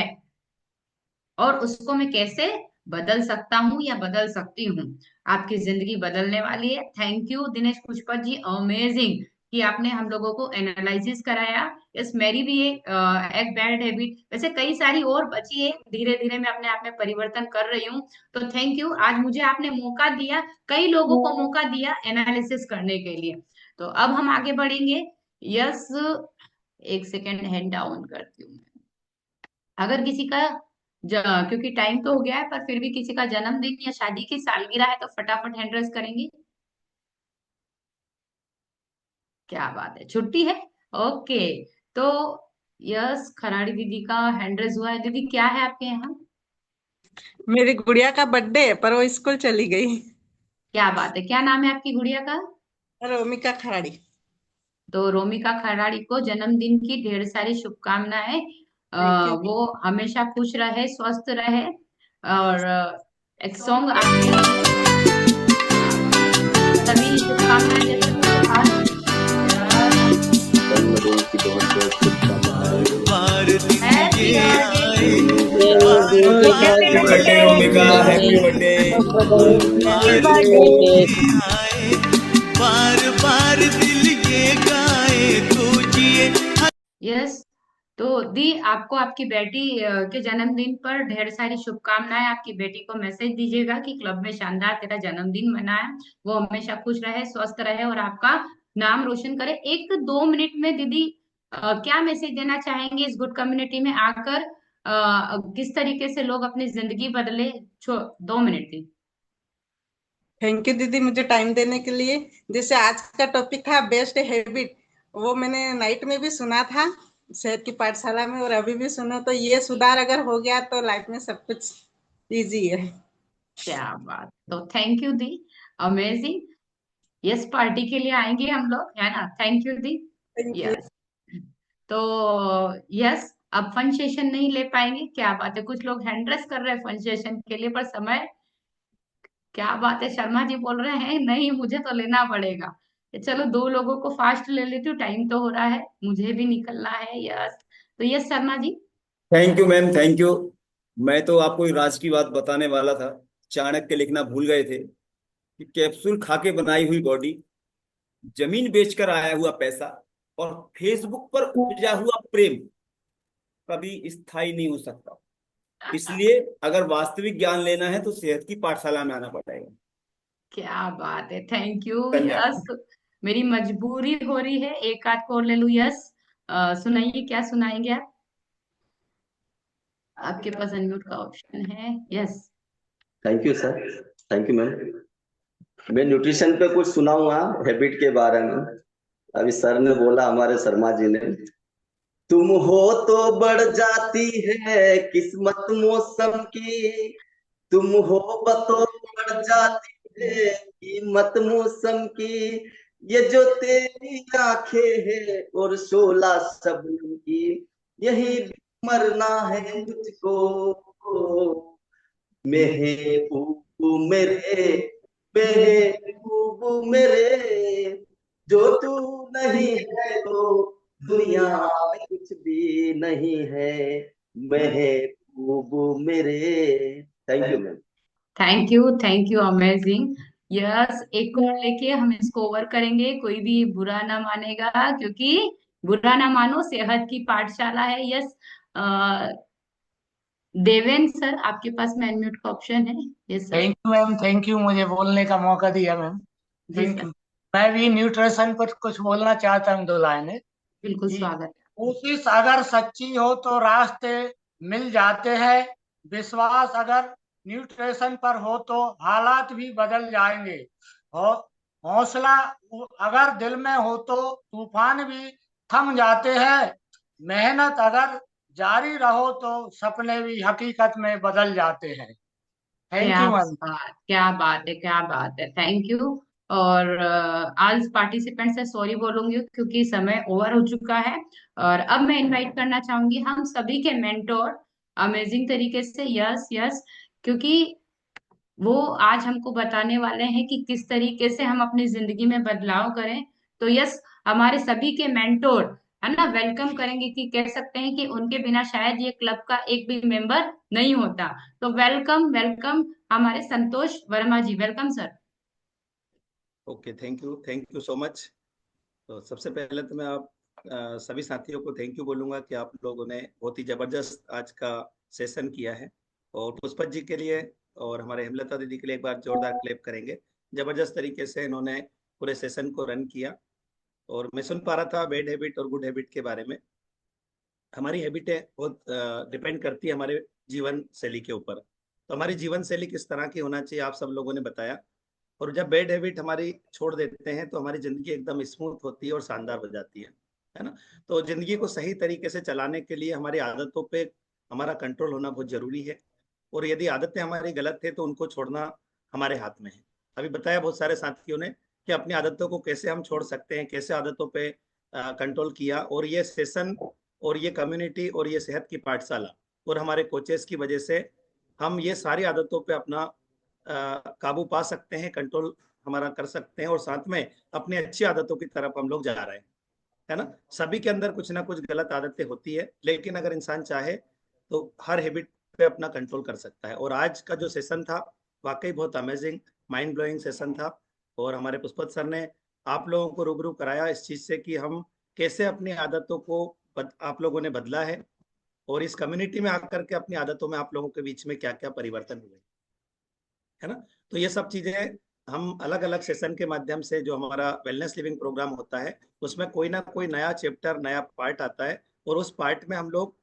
और उसको मैं कैसे बदल सकता हूँ या बदल सकती हूँ। आपकी जिंदगी बदलने वाली है। Thank you Dinesh Pushpat ji, amazing कि आपने हम लोगों को एनालिसिस कराया। यस, मेरी भी एक बैड हैबिट, वैसे कई सारी और बची है, धीरे धीरे मैं अपने आप में परिवर्तन कर रही हूँ। तो थैंक यू, आज मुझे आपने मौका दिया, कई लोगों को मौका दिया एनालिसिस करने के लिए। तो अब हम आगे बढ़ेंगे। यस, एक सेकेंड हैंड डाउन करती हूँ। अगर किसी का क्योंकि टाइम तो हो गया है, पर फिर भी किसी का जन्मदिन या शादी की सालगिरह है तो फटाफट हैंड रेज करेंगे। क्या बात है, छुट्टी है। ओके, तो यस, खराड़ी दीदी का हैंड रेज हुआ है। दीदी क्या है आपके यहाँ? मेरी गुड़िया का बर्थडे है पर वो स्कूल चली गई। क्या बात है, क्या नाम है आपकी गुड़िया का? रोमिका खराड़ी। तो रोमिका खराड़ी को जन्मदिन की ढेर सारी शुभकामनाएं। Thank you. वो हमेशा खुश रहे, स्वस्थ रहे। और एक सॉन्ग आपके लिए, सभी शुभकामनाएं जैसे कुछ खास। जन्मदिन की बहुत बहुत शुभकामनाएं। Happy birthday. Happy birthday Romika, happy birthday. बार बार दिल ये गाए तो जिए। यस, तो दी आपको आपकी बेटी के जन्मदिन पर ढेर सारी शुभकामनाएं। आपकी बेटी को मैसेज दीजिएगा कि क्लब में शानदार तेरा जन्मदिन मनाया, वो हमेशा खुश रहे, स्वस्थ रहे और आपका नाम रोशन करे। 1-2 मिनट में दीदी क्या मैसेज देना चाहेंगे इस गुड कम्युनिटी में आकर? किस तरीके से लोग अपनी जिंदगी बदले? 2 मिनट दी। थैंक यू दीदी मुझे टाइम देने के लिए। जैसे आज का टॉपिक था बेस्ट हैबिट, वो मैंने नाइट में भी सुना था शहर की पाठशाला में और अभी भी सुना, तो ये सुधार अगर हो गया तो लाइफ में सब कुछ इजी है। क्या बात, तो thank you the, amazing. Yes, party के लिए आएंगे हम लोग, है ना? Thank you the. Thank you. Yes, तो यस, अब फन सेशन नहीं ले पाएंगे। क्या बात है, कुछ लोग हैंड रेस कर रहे हैं फन सेशन के लिए, पर समय, क्या बात है, शर्मा जी बोल रहे हैं नहीं मुझे तो लेना पड़ेगा। चलो 2 लोगों को फास्ट ले लेती हूँ, टाइम तो हो रहा है, मुझे भी निकलना है। यस, तो yes Sharma ji. Thank you ma'am, thank you. मैं तो आपको एक राज की बात बताने वाला था, चाणक्य लिखना भूल गए थे कि कैप्सूल खा के बनाई हुई बॉडी, जमीन बेचकर आया हुआ पैसा और फेसबुक पर उपजा हुआ प्रेम कभी स्थायी नहीं हो सकता। इसलिए अगर वास्तविक ज्ञान लेना है तो सेहत की पाठशाला में आना पड़ेगा। क्या बात है, थैंक यू। धन्यवाद। यस, मेरी मजबूरी हो रही है, एक आध को और ले लूं। यस, सुनाइए, क्या सुनाएंगे आप? आपके पास अनम्यूट का ऑप्शन है। Yes, thank you sir, thank you ma'am. मैं न्यूट्रिशन पे कुछ सुनाऊंगा हैबिट के बारे में। अभी सर ने बोला, हमारे शर्मा जी ने, तुम हो तो बढ़ जाती है किस्मत मौसम की, तुम हो तो बढ़ जाती है कीमत मौसम की, ये जो तेरी आंखें है और शोला शबनम की, यही मरना है मुझको महबूब मेरे, महबूब मेरे, जो तू नहीं है तो दुनिया में कुछ भी नहीं है महबूब मेरे। Thank you ma'am. Thank you, amazing. Yes, एक और लेके हम इसको ओवर करेंगे, कोई भी बुरा ना मानेगा, क्योंकि बुरा ना मानो, सेहत की पाठशाला है। यस, देवेंद्र सर, आपके पास में अनम्यूट का ऑप्शन है। Yes sir. Thank you ma'am, thank you मुझे बोलने का मौका दिया मैम। जी थैंक सर, यू। मैं भी न्यूट्रिशन पर कुछ बोलना चाहता हूँ, 2 लाइनें। बिल्कुल कि स्वागत कोशिश अगर सच्ची हो तो रास्ते मिल जाते हैं, विश्वास अगर न्यूट्रिशन पर हो तो हालात भी बदल जाएंगे, और हौसला अगर दिल में हो तो तूफान भी थम जाते हैं, मेहनत अगर जारी रहो तो सपने भी हकीकत में बदल जाते हैं। थैंक क्या यू मैम। बात, क्या बात है, क्या बात है, थैंक यू। और आज पार्टिसिपेंट से सॉरी बोलूंगी क्योंकि समय ओवर हो चुका है। और अब मैं इनवाइट करना चाहूंगी हम सभी के मेंटोर अमेजिंग तरीके से। यस यस, क्योंकि वो आज हमको बताने वाले हैं कि किस तरीके से हम अपनी जिंदगी में बदलाव करें। तो यस, हमारे सभी के मेंटोर है ना, वेलकम करेंगे कि कह सकते हैं कि उनके बिना शायद ये क्लब का एक भी मेंबर नहीं होता। तो वेलकम वेलकम हमारे Santosh Verma ji, welcome sir. Okay, thank you so much. तो सबसे पहले तो मैं आप सभी साथियों को थैंक यू बोलूंगा कि आप लोगों ने बहुत ही जबरदस्त आज का सेशन किया है। और पुष्पत जी के लिए और हमारे हेमलता दीदी के लिए एक बार जोरदार क्लैप करेंगे। जबरदस्त तरीके से इन्होंने पूरे सेशन को रन किया। और मैं सुन पा रहा था बैड हैबिट और गुड हैबिट के बारे में। हमारी हैबिटें बहुत डिपेंड करती है हमारे जीवन शैली के ऊपर। तो हमारी जीवन शैली किस तरह की होना चाहिए आप सब लोगों ने बताया। और जब बैड हैबिट हमारी छोड़ देते हैं तो हमारी जिंदगी एकदम स्मूथ होती है और शानदार हो जाती है ना। तो जिंदगी को सही तरीके से चलाने के लिए हमारी आदतों पे हमारा कंट्रोल होना बहुत जरूरी है। और यदि आदतें हमारी गलत है तो उनको छोड़ना हमारे हाथ में है। अभी बताया बहुत सारे साथियों ने कि अपनी आदतों को कैसे हम छोड़ सकते हैं, कैसे आदतों पे कंट्रोल किया। और ये सेशन और ये कम्युनिटी और ये सेहत की पाठशाला और हमारे कोचेस की वजह से हम ये सारी आदतों पे अपना काबू पा सकते हैं, कंट्रोल हमारा कर सकते हैं। और साथ में अपनी अच्छी आदतों की तरफ हम लोग जा रहे हैं, है ना। सभी के अंदर कुछ ना कुछ गलत आदतें होती है, लेकिन अगर इंसान चाहे तो हर हैबिट पे अपना कंट्रोल कर सकता है। और आज का जो सेशन था वाकई बहुत अमेजिंग, माइंड ब्लोइंग सेशन था। और हमारे पुष्पत सर ने आप लोगों को रूबरू कराया इस चीज से कि हम कैसे अपनी आदतों को आप लोगों ने बदला है। और इस कम्युनिटी में आकर के अपनी आदतों में आप लोगों के बीच में क्या क्या परिवर्तन हुए, है ना। तो ये सब चीजें हम अलग अलग सेशन के माध्यम से, जो हमारा वेलनेस लिविंग प्रोग्राम होता है उसमें कोई ना कोई नया चैप्टर, नया पार्ट आता है। और उस पार्ट में हम लोग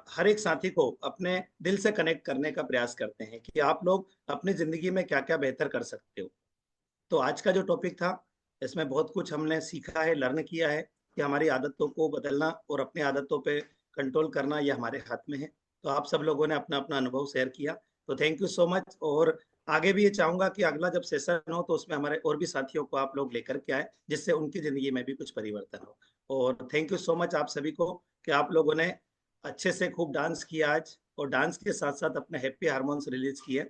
हर एक साथी को अपने दिल से कनेक्ट करने का प्रयास करते हैं कि आप लोग अपनी जिंदगी में क्या क्या बेहतर कर सकते हो। तो आज का जो टॉपिक था इसमें बहुत कुछ हमने सीखा है, लर्न किया है कि हमारी आदतों को बदलना और अपनी आदतों पे कंट्रोल करना ये हमारे हाथ में है। तो आप सब लोगों ने अपना अपना अनुभव शेयर किया, तो थैंक यू सो मच। और आगे भी ये चाहूंगा कि अगला जब सेशन हो तो उसमें हमारे और भी साथियों को आप लोग लेकर के आए, जिससे उनकी जिंदगी में भी कुछ परिवर्तन हो। और थैंक यू सो मच आप सभी को कि आप लोगों ने अच्छे से खूब डांस किया आज, और डांस के साथ साथ अपने हैप्पी हार्मोन्स रिलीज किए।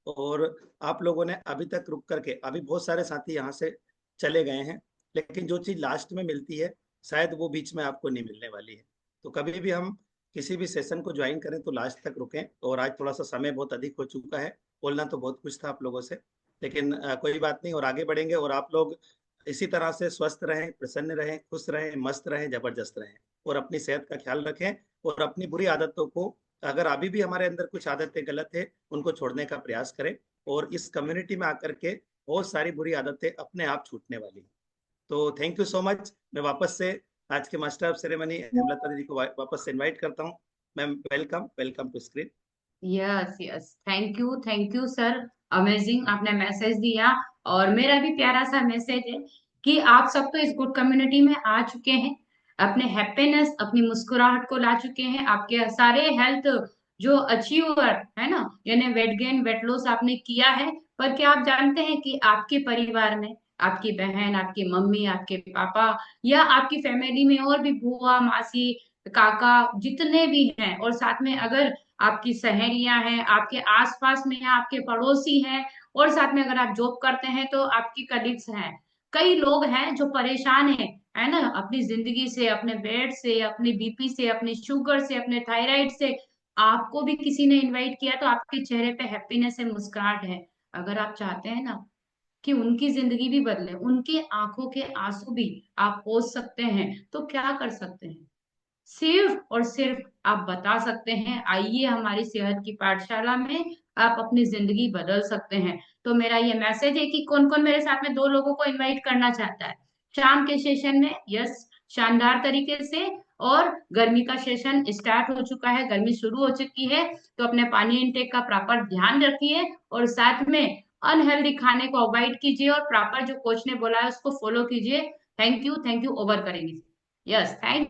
और आप लोगों ने अभी तक रुक करके, अभी बहुत सारे साथी यहाँ से चले गए हैं, लेकिन जो चीज लास्ट में मिलती है शायद वो बीच में आपको नहीं मिलने वाली है। तो कभी भी हम किसी भी सेशन को ज्वाइन करें तो लास्ट तक रुकें। और आज थोड़ा सा समय बहुत अधिक हो चुका है, बोलना तो बहुत कुछ था आप लोगों से, लेकिन कोई बात नहीं। और आगे बढ़ेंगे और आप लोग इसी तरह से स्वस्थ रहें, प्रसन्न रहें, खुश रहें, मस्त रहें, जबरदस्त रहें। और अपनी सेहत का ख्याल रखें। और अपनी बुरी आदतों को, अगर अभी भी हमारे अंदर कुछ आदतें गलत है, उनको छोड़ने का प्रयास करें। और इस कम्युनिटी में आकर के बहुत सारी बुरी आदतें अपने आप छूटने वाली। तो थैंक यू सो मच। मैं वापस से आज के मास्टर ऑफ सेरेमनी हेमलता दीदी को वापस से इनवाइट करता हूँ। Ma'am welcome to screen. Yes yes, thank you sir, amazing आपने मैसेज दिया। और मेरा भी प्यारा सा मैसेज है कि आप सब तो इस गुड कम्युनिटी में आ चुके हैं, अपने हैप्पीनेस, अपनी मुस्कुराहट को ला चुके हैं, आपके सारे हेल्थ जो अचीवर है ना, यानी वेट गेन वेट लॉस आपने किया है। पर क्या आप जानते हैं कि आपके परिवार में आपकी बहन, आपकी मम्मी, आपके पापा या आपकी फैमिली में और भी बुआ, मासी, काका जितने भी हैं, और साथ में अगर आपकी सहेलियां हैं, आपके आसपास में हैं, आपके पड़ोसी हैं, और साथ में अगर आप जॉब करते हैं तो आपकी कलीग्स हैं, कई लोग हैं जो परेशान हैं, है ना, अपनी जिंदगी से, अपने वेट से, अपनी बीपी से, अपनी शुगर से, अपने थायराइड से। आपको भी किसी ने इनवाइट किया तो आपके चेहरे पे हैप्पीनेस है, मुस्कुराहट है। अगर आप चाहते हैं ना कि उनकी जिंदगी भी बदले, उनकी आंखों के आंसू भी आप पोंछ सकते हैं, तो क्या कर सकते हैं? सिर्फ और सिर्फ आप बता सकते हैं, आइए हमारी सेहत की पाठशाला में, आप अपनी जिंदगी बदल सकते हैं। तो मेरा ये मैसेज है कि कौन कौन मेरे साथ में 2 लोगों को इनवाइट करना चाहता है शाम के सेशन में? यस, शानदार तरीके से। और गर्मी का सेशन स्टार्ट हो चुका है, गर्मी शुरू हो चुकी है, तो अपने पानी इंटेक का प्रॉपर ध्यान रखिए, और साथ में अनहेल्दी खाने को अवॉइड कीजिए, और प्रॉपर जो कोच ने बोला है उसको फॉलो कीजिए। थैंक यू, ओवर करेंगे। Yes, thank